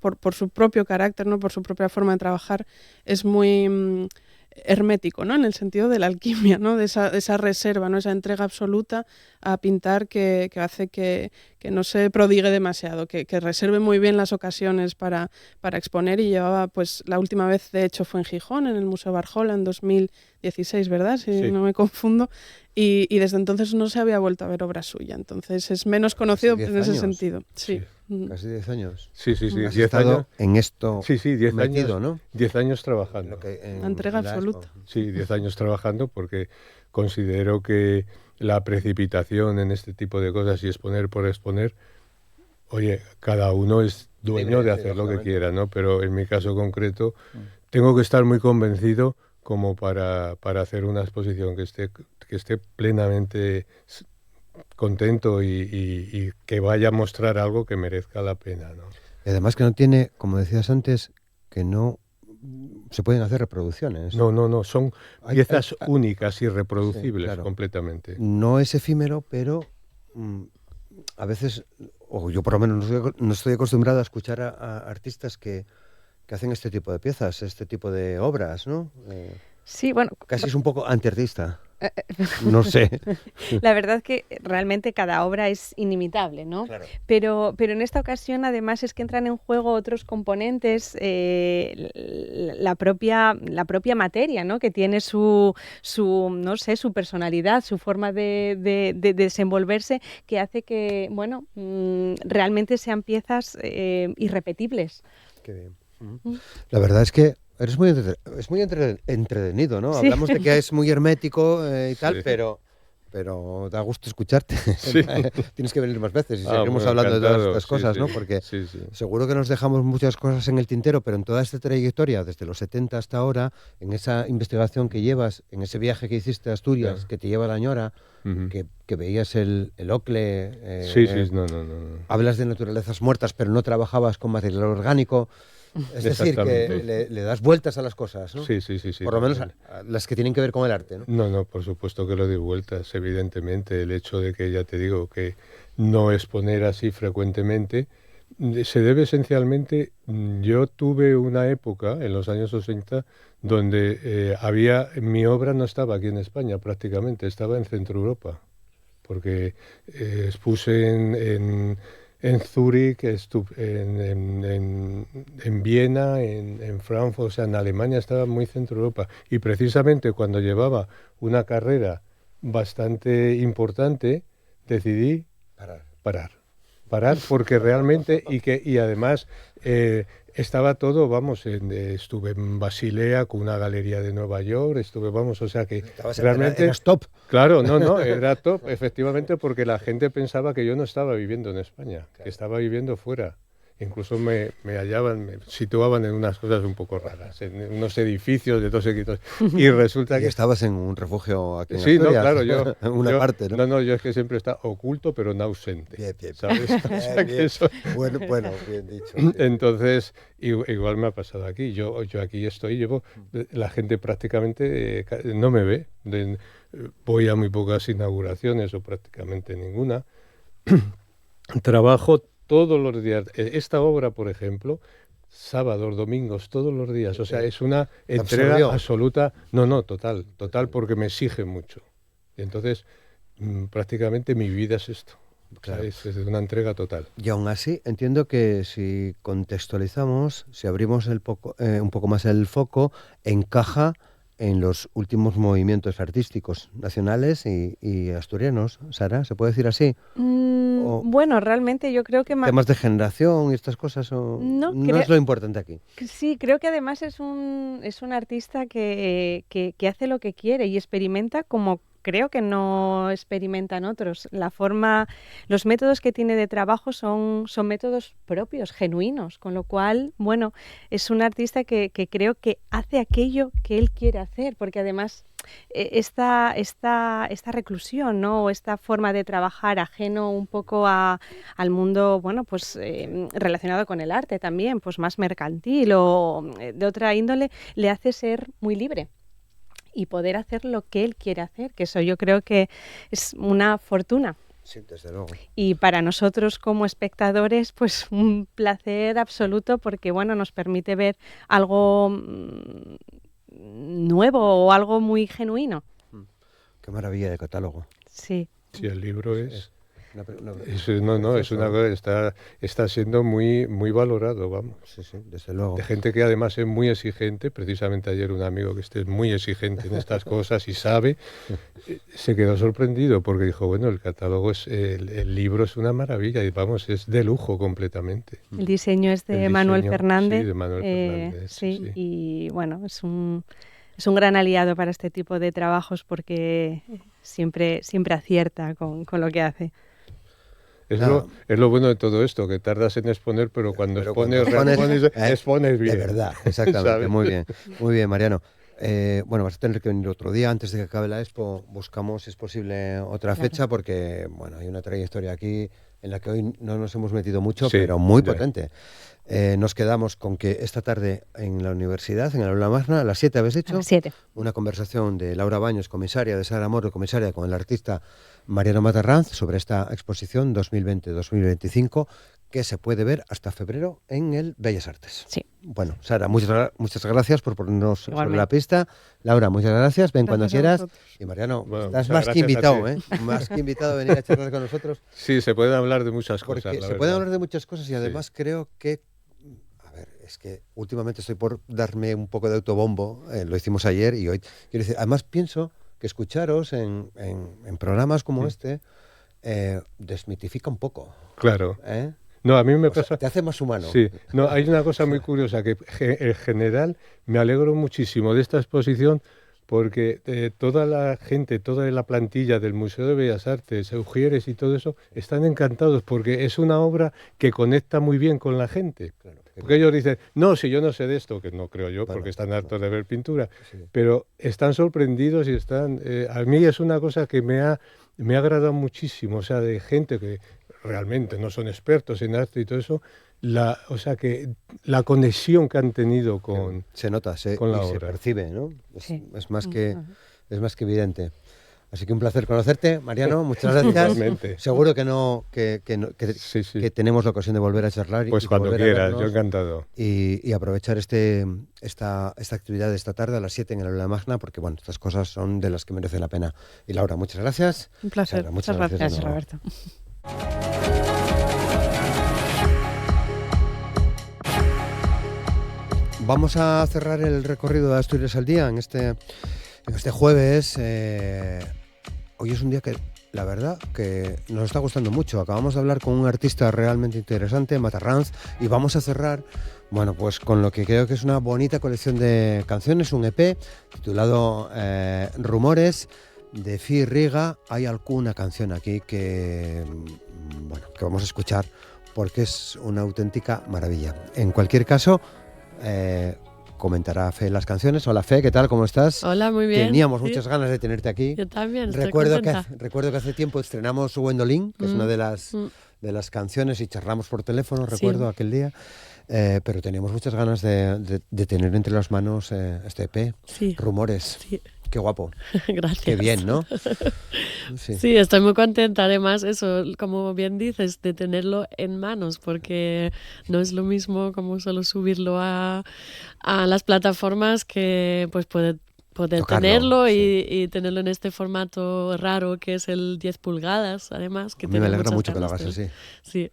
por su propio carácter, ¿no? Por su propia forma de trabajar, es muy hermético, ¿no? En el sentido de la alquimia, ¿no? De esa reserva, ¿no? Esa entrega absoluta a pintar que hace que no se prodigue demasiado, que reserve muy bien las ocasiones para exponer, y llevaba, la última vez de hecho fue en Gijón, en el Museo Barjola en 2016, ¿verdad? Si no me confundo, y desde entonces no se había vuelto a ver obra suya, entonces es menos conocido en ese sentido. Sí.
Casi 10 años.
Sí.
Has
10
estado
años
en esto.
Sí, 10
metido,
años,
¿no?
10 años trabajando.
La entrega absoluta.
Sí, 10 años trabajando, porque considero que la precipitación en este tipo de cosas y exponer por exponer, oye, cada uno es dueño de hacer lo que quiera, ¿no? Pero en mi caso concreto tengo que estar muy convencido como para hacer una exposición que esté plenamente contento y que vaya a mostrar algo que merezca la pena, ¿no?
Y además que no tiene, como decías antes, que no se pueden hacer reproducciones.
No, son piezas únicas y reproducibles, sí, claro, completamente.
No es efímero, pero a veces, o yo por lo menos no estoy acostumbrado a escuchar a artistas que hacen este tipo de piezas, este tipo de obras, ¿no?
Sí,
casi es un poco antiartista. No sé.
La verdad que realmente cada obra es inimitable, ¿no? Claro. Pero en esta ocasión además es que entran en juego otros componentes, la propia materia, ¿no? Que tiene su no sé, su personalidad, su forma de desenvolverse, que hace que, realmente sean piezas irrepetibles.
Qué bien. La verdad es que es muy entretenido, ¿no? Sí. Hablamos de que es muy hermético y tal, sí, pero da gusto escucharte. Sí. Tienes que venir más veces y seguiremos hablando de todas estas cosas, ¿no? Porque seguro que nos dejamos muchas cosas en el tintero, pero en toda esta trayectoria, desde los 70 hasta ahora, en esa investigación que llevas, en ese viaje que hiciste a Asturias, que te lleva a la Ñora, que veías el ocle...
No.
Hablas de naturalezas muertas, pero no trabajabas con material orgánico. Es decir, que le das vueltas a las cosas, ¿no?
Sí.
Por lo menos a las que tienen que ver con el arte, ¿no?
No, por supuesto que lo doy vueltas, evidentemente. El hecho de que, ya te digo, que no exponer así frecuentemente se debe esencialmente... Yo tuve una época, en los años 80, donde mi obra no estaba aquí en España prácticamente, estaba en Centro Europa, porque expuse en Zúrich, en Viena, en Frankfurt, o sea, en Alemania, estaba muy Centro Europa. Y precisamente cuando llevaba una carrera bastante importante, decidí parar parar, porque realmente, y además estaba todo, vamos, estuve en Basilea con una galería de Nueva York, o sea que realmente...
Eras top.
Claro, no, era top, efectivamente, porque la gente pensaba que yo no estaba viviendo en España, que estaba viviendo fuera. Incluso me situaban en unas cosas un poco raras, en unos edificios de todos equipos. Y resulta que...
estabas en un refugio aquí en
Sí,
Asturias.
no, claro, yo...
en una parte, ¿no?
No, yo es que siempre está oculto, pero no ausente.
Bien.
¿Sabes? O sea, que eso...
Bueno, bien dicho. Sí.
Entonces, igual me ha pasado aquí. Yo aquí estoy, la gente prácticamente no me ve. Voy a muy pocas inauguraciones o prácticamente ninguna. Trabajo todos los días. Esta obra, por ejemplo, sábados, domingos, todos los días. O sea, es una entrega absoluta. No, total, porque me exige mucho. Y entonces, prácticamente mi vida es esto. Claro. O sea, es una entrega total.
Y aún así, entiendo que si contextualizamos, si abrimos un poco más el foco, encaja en los últimos movimientos artísticos nacionales y asturianos. Sara, ¿se puede decir así?
Bueno, realmente yo creo que...
¿Temas de generación y estas cosas no es lo importante aquí?
Sí, creo que además es un artista que hace lo que quiere y experimenta como creo que no experimentan otros. Los métodos que tiene de trabajo son métodos propios, genuinos, con lo cual, bueno, es un artista que creo que hace aquello que él quiere hacer, porque además esta reclusión, ¿no? O esta forma de trabajar ajeno un poco al mundo, bueno, pues relacionado con el arte también, pues más mercantil o de otra índole, le hace ser muy libre y poder hacer lo que él quiere hacer, que eso yo creo que es una fortuna.
Sí, desde luego.
Y para nosotros como espectadores, pues un placer absoluto porque, bueno, nos permite ver algo nuevo o algo muy genuino.
Qué maravilla de catálogo.
Sí.
Sí, el libro es una cosa, está siendo muy, muy valorado, vamos.
Sí, desde luego.
De gente que además es muy exigente, precisamente ayer un amigo que es muy exigente en estas cosas y sabe, se quedó sorprendido porque dijo, bueno, el catálogo el libro es una maravilla y vamos, es de lujo completamente.
El diseño es de Manuel Fernández.
Sí, de Manuel Fernández.
Sí, y bueno, es un gran aliado para este tipo de trabajos porque siempre acierta con lo que hace.
Es lo bueno de todo esto, que tardas en exponer, pero cuando expones bien.
De verdad, exactamente. Muy bien, Mariano. Vas a tener que venir otro día. Antes de que acabe la expo, buscamos, si es posible, otra fecha, porque hay una trayectoria aquí en la que hoy no nos hemos metido mucho, pero muy potente. Nos quedamos con que esta tarde en la universidad, en el aula magna, a las 7, ¿habéis dicho?
A las 7.
Una conversación de Laura Baños, comisaria, de Sara Moro, comisaria, con el artista Mariano Matarranz sobre esta exposición 2020-2025 que se puede ver hasta febrero en el Bellas Artes.
Sí.
Bueno, Sara, muchas gracias por ponernos sobre la pista. Laura, muchas gracias. Ven cuando quieras. Y Mariano, estás más que invitado, más que invitado a venir a charlar con nosotros.
Sí, se pueden hablar de muchas cosas.
Se pueden hablar de muchas cosas y además creo que es que últimamente estoy por darme un poco de autobombo, lo hicimos ayer y hoy. Quiero decir, además pienso que escucharos en programas como este desmitifica un poco.
Claro. No, a mí me pasa...
te hace más humano.
Sí. No, hay una cosa muy curiosa, que en general me alegro muchísimo de esta exposición porque toda la gente, toda la plantilla del Museo de Bellas Artes, Ujieres y todo eso, están encantados porque es una obra que conecta muy bien con la gente. Claro. Porque ellos dicen, no, si yo no sé de esto, que no creo yo, porque están hartos de ver pintura, pero están sorprendidos y están... a mí es una cosa que me ha agradado muchísimo, o sea, de gente que realmente no son expertos en arte y todo eso, que la conexión que han tenido con...
Se nota,
con la obra.
Se percibe, ¿no? Es más que evidente. Así que un placer conocerte, Mariano, muchas gracias.
Igualmente.
Seguro que tenemos la ocasión de volver a charlar.
Pues cuando quieras, yo encantado.
Y aprovechar esta actividad de esta tarde a las 7 en el aula magna, porque estas cosas son de las que merecen la pena. Y Laura, muchas gracias.
Un placer.
Sara, muchas gracias
Roberto.
Vamos a cerrar el recorrido de Asturias al día en este jueves. Hoy es un día que la verdad que nos está gustando mucho. Acabamos de hablar con un artista realmente interesante, Matarranz, y vamos a cerrar, bueno, pues con lo que creo que es una bonita colección de canciones, un EP titulado Rumores, de Fi Riga. Hay alguna canción aquí que, bueno, que vamos a escuchar porque es una auténtica maravilla. En cualquier caso, comentará Fe las canciones. Hola Fe, ¿qué tal? ¿Cómo estás?
Hola, muy bien.
Teníamos muchas ganas de tenerte aquí.
Yo también, estoy
recuerdo
contenta.
recuerdo que hace tiempo estrenamos Gwendolyn, que es una de las canciones, y charlamos por teléfono, recuerdo aquel día. Pero teníamos muchas ganas de tener entre las manos este EP, Rumores.
Sí.
Qué guapo.
Gracias.
Qué bien, ¿no?
Sí, estoy muy contenta. Además, eso, como bien dices, de tenerlo en manos, porque no es lo mismo como solo subirlo a las plataformas que pues poder tocarlo, tenerlo y tenerlo en este formato raro que es el 10 pulgadas, además. Que
a mí me alegra mucho que lo hagas así.
Sí.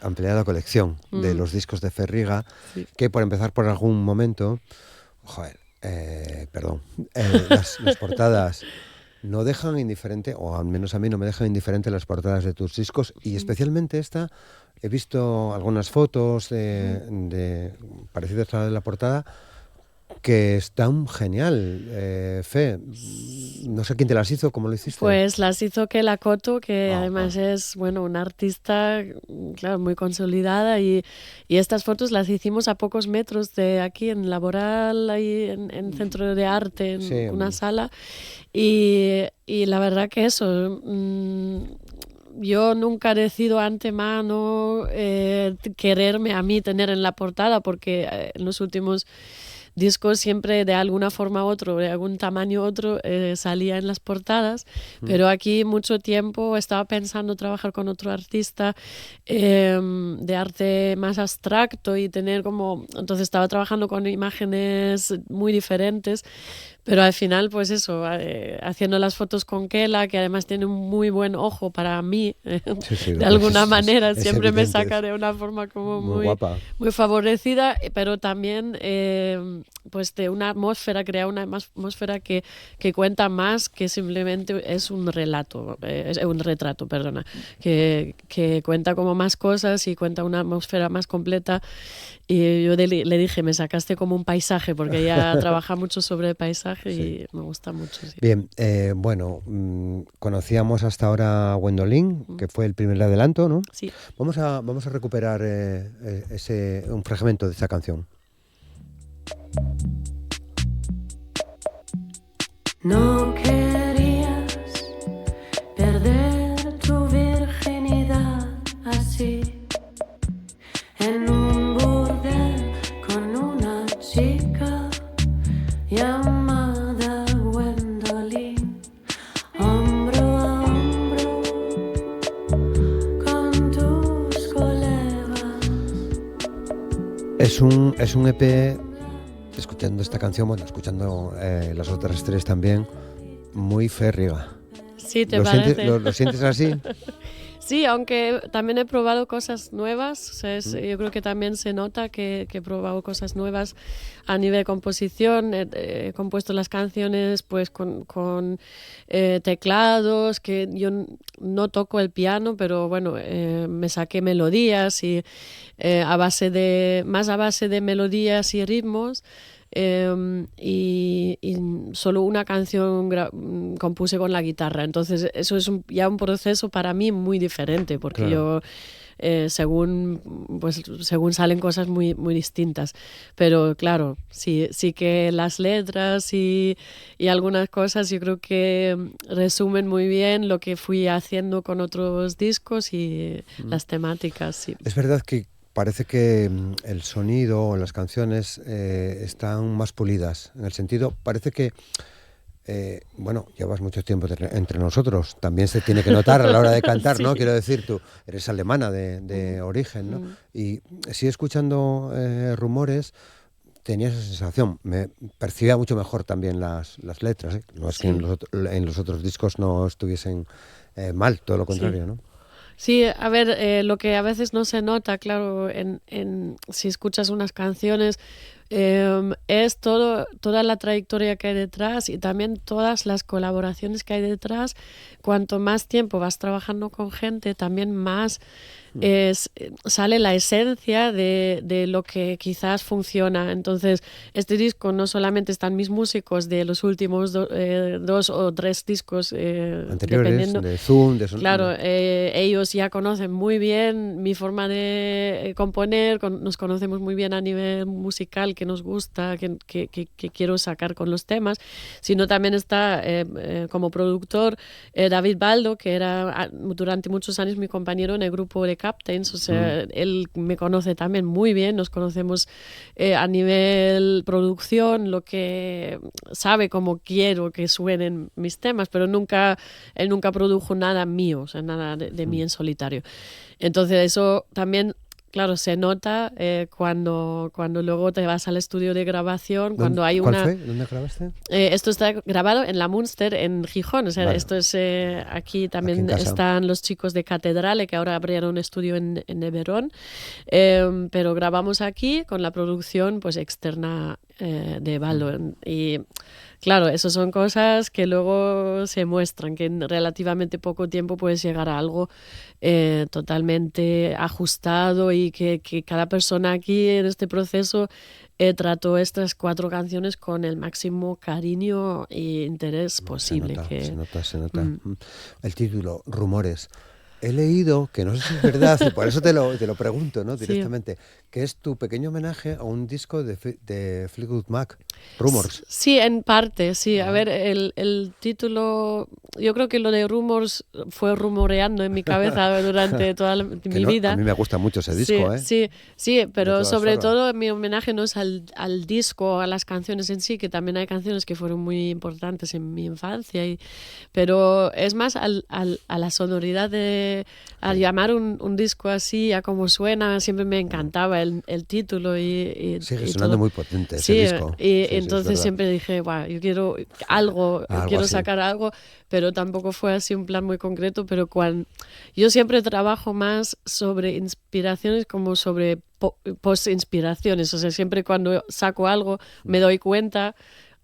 Ampliada colección de los discos de Fe Riga, que por empezar por algún momento, las portadas no dejan indiferente, o al menos a mí no me dejan indiferente las portadas de tus discos, y especialmente esta. He visto algunas fotos de parecidas a la de la portada que están genial. Fe, no sé quién te las hizo, ¿cómo lo hiciste?
Pues las hizo Kela Coto, que además es, bueno, una artista, claro, muy consolidada, y estas fotos las hicimos a pocos metros de aquí en Laboral, ahí en Centro de Arte, en una sala, y la verdad que eso, yo nunca decido antemano quererme a mí tener en la portada, porque en los últimos discos siempre de alguna forma u otro, de algún tamaño u otro, salía en las portadas, pero aquí mucho tiempo estaba pensando trabajar con otro artista de arte más abstracto y tener como, entonces estaba trabajando con imágenes muy diferentes, pero al final pues eso, haciendo las fotos con Kela, que además tiene un muy buen ojo para mí, de alguna manera, siempre me saca de una forma como muy favorecida, pero también pues de una atmósfera, crea una atmósfera que cuenta más que simplemente es un retrato, que cuenta como más cosas y cuenta una atmósfera más completa. Y yo le dije, me sacaste como un paisaje, porque ella trabaja mucho sobre el paisaje y me gusta mucho. Sí.
Bien, bueno, conocíamos hasta ahora Gwendolyn, que fue el primer adelanto, ¿no?
Sí.
Vamos a recuperar un fragmento de esa canción.
No querías perder tu virginidad así, en un burdel con una chica llamada Gwendolyn, hombro a hombro con tus colegas.
Es un EP. Escuchando esta canción, bueno, escuchando las otras tres también, muy Fe Riga.
Sí, ¿te parece?
¿Lo sientes así?
Sí, aunque también he probado cosas nuevas, o sea, yo creo que también se nota que he probado cosas nuevas a nivel de composición. He compuesto las canciones pues con teclados, que yo no toco el piano, pero bueno, me saqué melodías y más a base de melodías y ritmos. Y solo una canción compuse con la guitarra, entonces eso es ya un proceso para mí muy diferente, porque yo según salen cosas muy, muy distintas, pero claro, sí que las letras y algunas cosas yo creo que resumen muy bien lo que fui haciendo con otros discos y las temáticas. Sí.
Es verdad que parece que el sonido o las canciones están más pulidas, en el sentido, parece que, bueno, llevas mucho tiempo entre nosotros, también se tiene que notar a la hora de cantar, ¿no? Quiero decir, tú eres alemana de origen, ¿no? Y sí, escuchando Rumores, tenía esa sensación, me percibía mucho mejor también las letras, ¿eh? No es que en los otros discos no estuviesen mal, todo lo contrario, ¿no?
Sí, a ver, lo que a veces no se nota, claro, si escuchas unas canciones, es toda la trayectoria que hay detrás y también todas las colaboraciones que hay detrás. Cuanto más tiempo vas trabajando con gente, también más sale la esencia de lo que quizás funciona. Entonces, este disco no solamente están mis músicos de los últimos 2 o 3 discos
anteriores,
dependiendo.
de Zoom, de
Claro, ellos ya conocen muy bien mi forma de componer, nos conocemos muy bien a nivel musical, que nos gusta, que quiero sacar con los temas, sino también está como productor David Baldo, que era durante muchos años mi compañero en el grupo de Captains, o sea, él me conoce también muy bien, nos conocemos a nivel producción, lo que sabe cómo quiero que suenen mis temas, pero él nunca produjo nada mío, o sea, nada de mí en solitario. Entonces eso también, claro, se nota cuando luego te vas al estudio de grabación, cuando hay
¿Cuál
una...
fue? ¿Dónde grabaste?
Esto está grabado en la Munster, en Gijón. O sea,
Vale.
esto es aquí también
Aquí en casa.
están los chicos de Catedrale, que ahora abrieron un estudio en Eberón. Pero grabamos aquí con la producción pues externa de Baldo. Y claro, eso son cosas que luego se muestran, que en relativamente poco tiempo puedes llegar a algo totalmente ajustado y que cada persona aquí en este proceso trató estas 4 canciones con el máximo cariño e interés posible.
Se nota. El título, Rumores. He leído, que no sé si es verdad, y por eso te lo pregunto, ¿no? Directamente, que es tu pequeño homenaje a un disco de Fleetwood Mac, Rumors.
Sí, en parte, sí. A ver, el título, yo creo que lo de Rumors fue rumoreando en mi cabeza durante toda mi vida.
A mí me gusta mucho ese disco,
Sí, pero sobre todo mi homenaje no es al disco, a las canciones en sí, que también hay canciones que fueron muy importantes en mi infancia, pero es más a la sonoridad al llamar un disco así, a cómo suena, siempre me encantaba el título y
sigue
y
sonando
todo.
muy potente ese disco.
Entonces siempre dije, yo quiero algo quiero
así.
sacar algo, pero tampoco fue así un plan muy concreto, pero yo siempre trabajo más sobre inspiraciones como sobre post-inspiraciones, o sea, siempre cuando saco algo me doy cuenta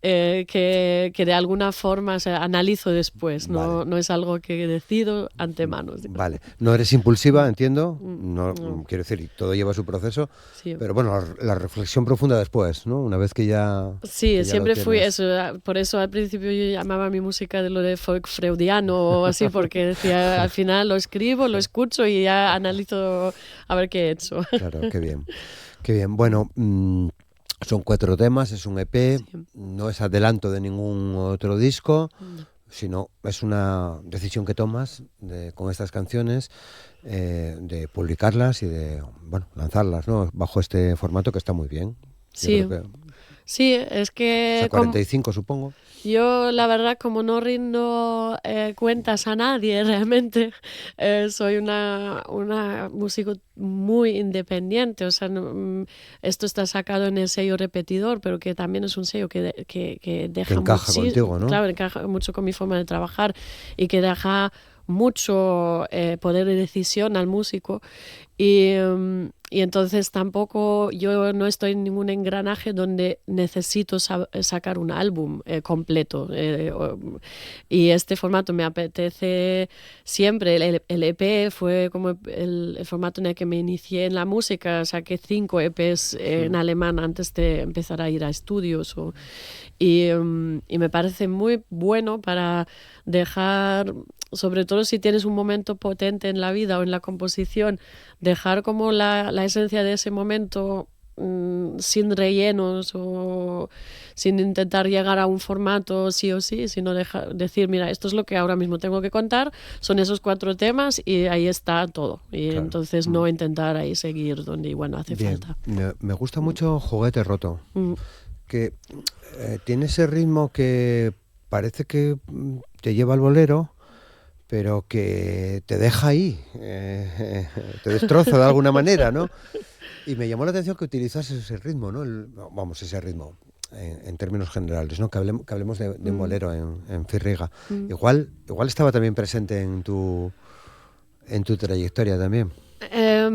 que de alguna forma, o sea, analizo después, no es algo que decido antemano.
Vale, no eres impulsiva, entiendo, no. Quiero decir, todo lleva su proceso,
sí.
Pero bueno, la reflexión profunda después, ¿no? Una vez que ya...
Sí,
que ya
siempre
lo
fui
tienes.
eso, por eso al principio yo llamaba mi música de lo de folk freudiano o así, porque decía, al final lo escribo, lo escucho y ya analizo a ver qué he hecho.
Claro, qué bien. Qué bien. Bueno, son 4 temas, es un EP, no es adelanto de ningún otro disco, sino es una decisión que tomas con estas canciones, de publicarlas y de lanzarlas, ¿no? Bajo este formato que está muy bien.
Sí, sí, es que...
O sea, 45 supongo.
Yo, la verdad, como no rindo cuentas a nadie realmente, soy una músico muy independiente. O sea, esto está sacado en el sello Repetidor, pero que también es un sello que deja
que encaja contigo, ¿no?
Claro, encaja mucho con mi forma de trabajar y que deja mucho poder de decisión al músico. Y entonces tampoco yo no estoy en ningún engranaje donde necesito sacar un álbum completo. Y este formato me apetece siempre. El EP fue como el formato en el que me inicié en la música. Saqué 5 EPs en alemán antes de empezar a ir a estudios. Y me parece muy bueno para dejar... Sobre todo si tienes un momento potente en la vida o en la composición, dejar como la esencia de ese momento sin rellenos o sin intentar llegar a un formato sí o sí, sino decir, mira, esto es lo que ahora mismo tengo que contar, son esos 4 temas y ahí está todo. Y claro. Entonces no intentar ahí seguir donde, hace falta.
Me gusta mucho Juguete Roto, que tiene ese ritmo que parece que te lleva al bolero, pero que te deja ahí, te destroza de alguna manera, ¿no? Y me llamó la atención que utilizas ese ritmo, ¿no? Ese ritmo, en términos generales, ¿no? Que hablemos de un bolero en Firriga. Igual estaba también presente en tu trayectoria también.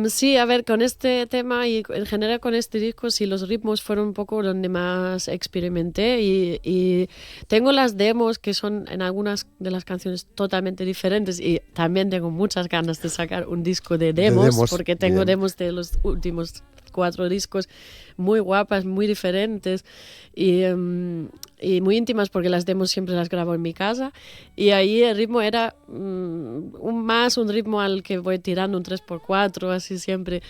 Sí, a ver, con este tema y en general con este disco, sí, los ritmos fueron un poco donde más experimenté y tengo las demos que son en algunas de las canciones totalmente diferentes y también tengo muchas ganas de sacar un disco de demos, porque tengo demos de los últimos 4 discos muy guapas, muy diferentes y muy íntimas, porque las demos siempre las grabo en mi casa y ahí el ritmo era un ritmo al que voy tirando un 3x4 así siempre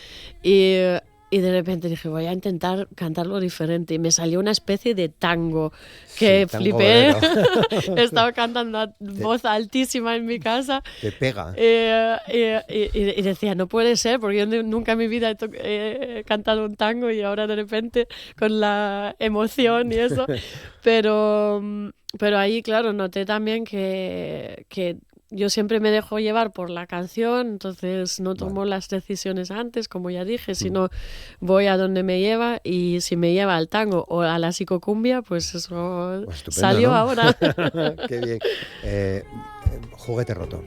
y de repente dije, voy a intentar cantarlo diferente y me salió una especie de tango que
sí,
flipé. Estaba cantando a voz altísima en mi casa.
Te pega.
Y decía, no puede ser, porque yo nunca en mi vida he cantado un tango y ahora de repente con la emoción y eso. Pero ahí, claro, noté también que yo siempre me dejo llevar por la canción, entonces no tomo las decisiones antes, como ya dije, sino voy a donde me lleva, y si me lleva al tango o a la psicocumbia, pues eso salió, ¿no? Ahora.
Qué bien. Juguete roto.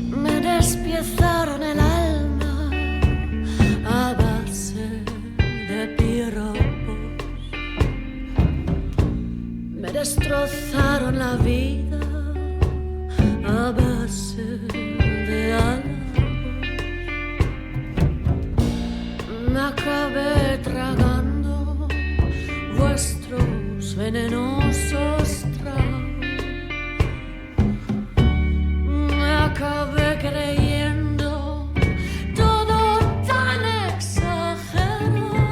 Me despiezaron el alma a base de piropos. Me destrozaron la vida a base de halagos. Me acabé tragando vuestros venenosos tragos. Me acabé creyendo todo tan exagerado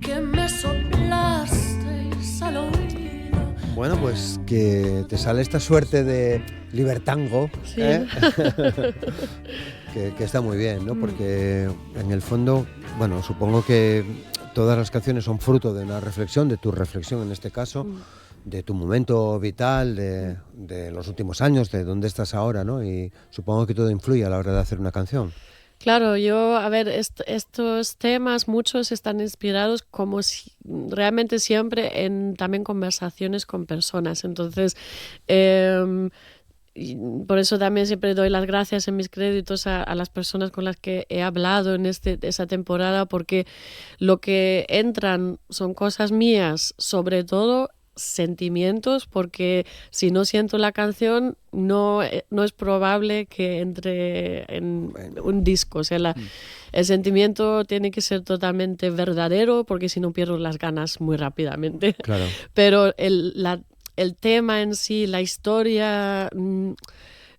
que me soplasteis al oído.
Bueno, pues que te sale esta suerte de libertango,
sí.
que está muy bien, ¿no? Porque en el fondo, bueno, supongo que todas las canciones son fruto de una reflexión, de tu reflexión en este caso, de tu momento vital, de los últimos años, de dónde estás ahora, ¿no? Y supongo que todo influye a la hora de hacer una canción.
Claro, a ver, estos temas, muchos están inspirados como realmente siempre en también conversaciones con personas. Entonces, por eso también siempre doy las gracias en mis créditos a las personas con las que he hablado en esa temporada, porque lo que entran son cosas mías, sobre todo sentimientos, porque si no siento la canción no es probable que entre en un disco. O sea, el sentimiento tiene que ser totalmente verdadero, porque si no pierdo las ganas muy rápidamente.
Claro.
Pero el tema en sí, la historia,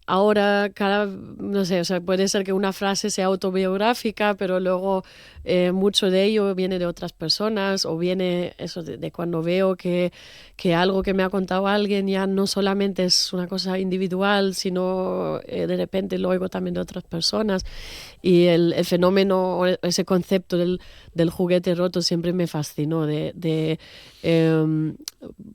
ahora no sé, o sea, puede ser que una frase sea autobiográfica, pero luego mucho de ello viene de otras personas, o viene eso de cuando veo que algo que me ha contado alguien ya no solamente es una cosa individual, sino de repente lo oigo también de otras personas. Y el fenómeno, ese concepto del juguete roto siempre me fascinó,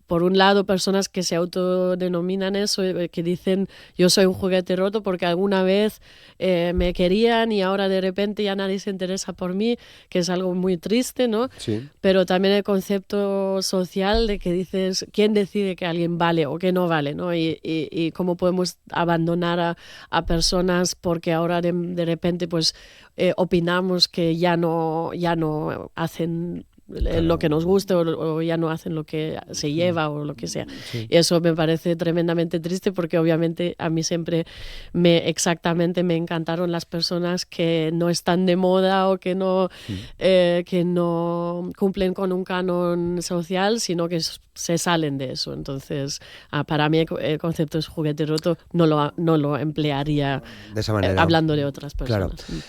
por un lado, personas que se autodenominan eso, que dicen yo soy un juguete roto porque alguna vez me querían y ahora de repente ya nadie se interesa por mí, que es algo muy triste, ¿no?
Sí.
Pero también el concepto social de que dices, ¿quién decide que alguien vale o que no vale, ¿no? Y cómo podemos abandonar a personas porque ahora de repente pues opinamos que ya no hacen lo que nos guste o ya no hacen lo que se lleva o lo que sea. Sí. Y eso me parece tremendamente triste, porque obviamente a mí siempre me encantaron las personas que no están de moda o que no cumplen con un canon social, sino que se salen de eso. Entonces, para mí el concepto de juguete roto no lo emplearía
de esa manera,
hablando de otras personas.
Claro.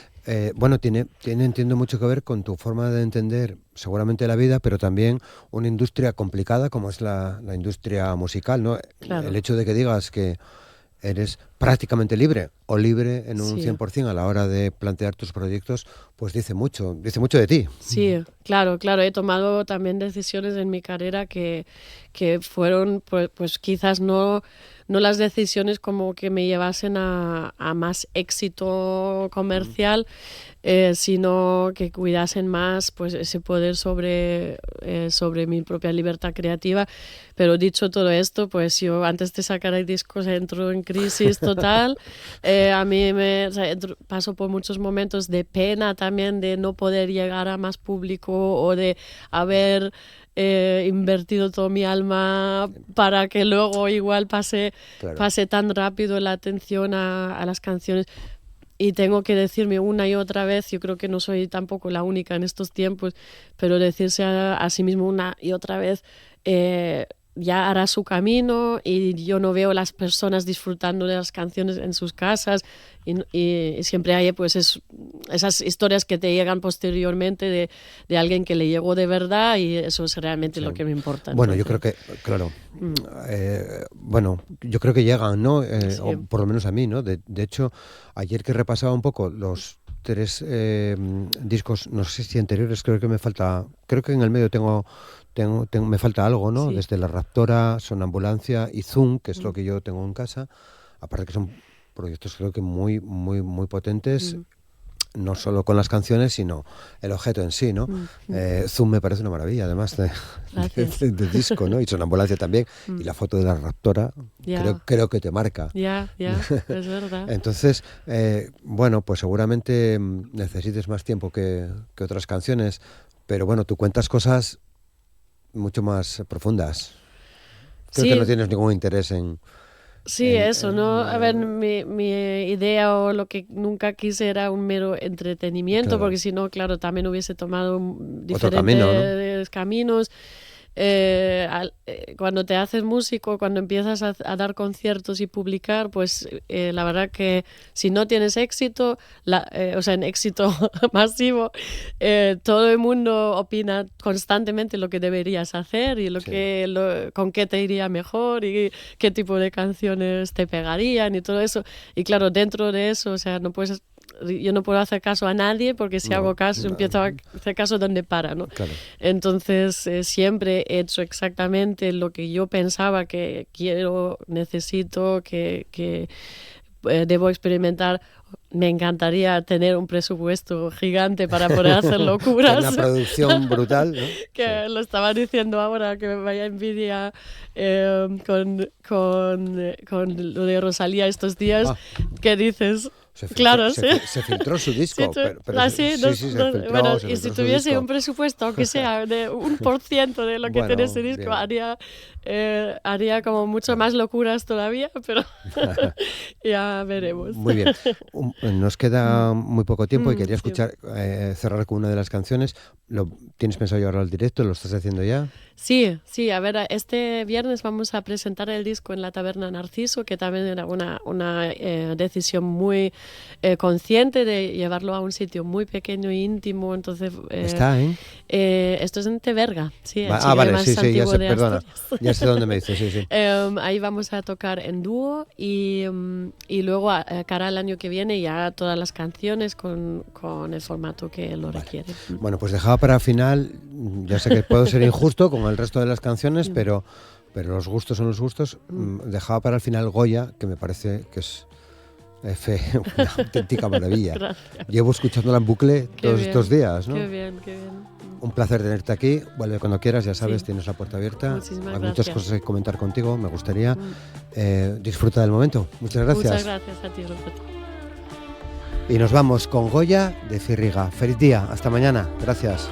Bueno, entiendo mucho que ver con tu forma de entender seguramente la vida, pero también una industria complicada como es la industria musical, ¿no?
Claro.
El hecho de que digas que eres prácticamente libre, o libre en un
Sí.
100% a la hora de plantear tus proyectos, pues dice mucho de ti.
Sí, claro, he tomado también decisiones en mi carrera que fueron pues quizás no las decisiones como que me llevasen a más éxito comercial, sino que cuidasen más pues ese poder sobre mi propia libertad creativa. Pero dicho todo esto, pues yo antes de sacar el disco entro en crisis total. A mí paso por muchos momentos de pena también de no poder llegar a más público o de haber invertido toda mi alma para que luego igual pase tan rápido la atención a las canciones. Y tengo que decirme una y otra vez, yo creo que no soy tampoco la única en estos tiempos, pero decirse a sí mismo una y otra vez, ya hará su camino, y yo no veo las personas disfrutando de las canciones en sus casas, y siempre hay pues esas historias que te llegan posteriormente de alguien que le llegó de verdad, y eso es realmente lo que me importa.
Bueno, yo creo que, claro, yo creo que llegan, ¿no?
Sí.
O por lo menos a mí, ¿no? De hecho, ayer que repasaba un poco los 3 discos, no sé si anteriores, creo que en el medio me falta algo, ¿no?
Sí.
Desde La Raptora, Sonambulancia y Zoom, que es lo que yo tengo en casa, aparte que son proyectos creo que muy, muy, muy potentes, no solo con las canciones, sino el objeto en sí, ¿no? Zoom me parece una maravilla, además de disco, ¿no? Y Sonambulancia también, y la foto de La Raptora, creo que te marca.
Ya, es verdad.
Entonces, pues seguramente necesites más tiempo que otras canciones, pero bueno, tú cuentas cosas mucho más profundas. Creo que no tienes ningún interés en...
Sí, eso, ¿no? A ver, mi idea o lo que nunca quise era un mero entretenimiento,
Claro.
porque si no, claro, también hubiese tomado
Otro camino,
diferentes caminos. Cuando te haces músico, cuando empiezas a dar conciertos y publicar, pues la verdad que si no tienes éxito, en éxito masivo, todo el mundo opina constantemente lo que deberías hacer y con qué te iría mejor y qué tipo de canciones te pegarían y todo eso. Y claro, dentro de eso, o sea, yo no puedo hacer caso a nadie, porque si hago caso, empiezo a hacer caso donde para, ¿no?
Claro.
Entonces, siempre he hecho exactamente lo que yo pensaba que quiero, necesito, que debo experimentar. Me encantaría tener un presupuesto gigante para poder hacer locuras.
Una producción brutal, ¿no?
Que lo estaba diciendo ahora, que me vaya envidia con lo de Rosalía estos días, que dices...
Se filtró su disco.
Y si tuviese un presupuesto, aunque sea de 1% de lo que tiene ese disco, haría como mucho más locuras todavía, pero ya veremos.
Muy bien. Nos queda muy poco tiempo y quería cerrar con una de las canciones. ¿Tienes pensado llevarlo al directo? ¿Lo estás haciendo ya?
Sí, a ver, este viernes vamos a presentar el disco en la Taberna Narciso, que también era una decisión muy consciente de llevarlo a un sitio muy pequeño e íntimo. Entonces,
está,
esto es en Teverga, sí, el
vale,
más
sí,
antiguo
ya sé,
de
perdona,
Asturias.
ya sé dónde me dices, sí.
Ahí vamos a tocar en dúo y luego cara al año que viene ya todas las canciones con el formato que lo requiere.
Bueno, pues dejaba para final, ya sé que puedo ser injusto con el resto de las canciones, pero los gustos son los gustos. Dejaba para el final Goya, que me parece que es una auténtica maravilla.
Gracias.
Llevo escuchándola en bucle todos estos días, ¿no?
Qué bien.
Un placer tenerte aquí. Vuelve cuando quieras, ya sabes, tienes la puerta abierta.
Muchísimas
Hay
gracias.
muchas cosas que comentar contigo, me gustaría. Disfruta del momento. Muchas gracias.
Muchas gracias a ti, Roberto.
Y nos vamos con Goya de Firriga. Feliz día, hasta mañana. Gracias.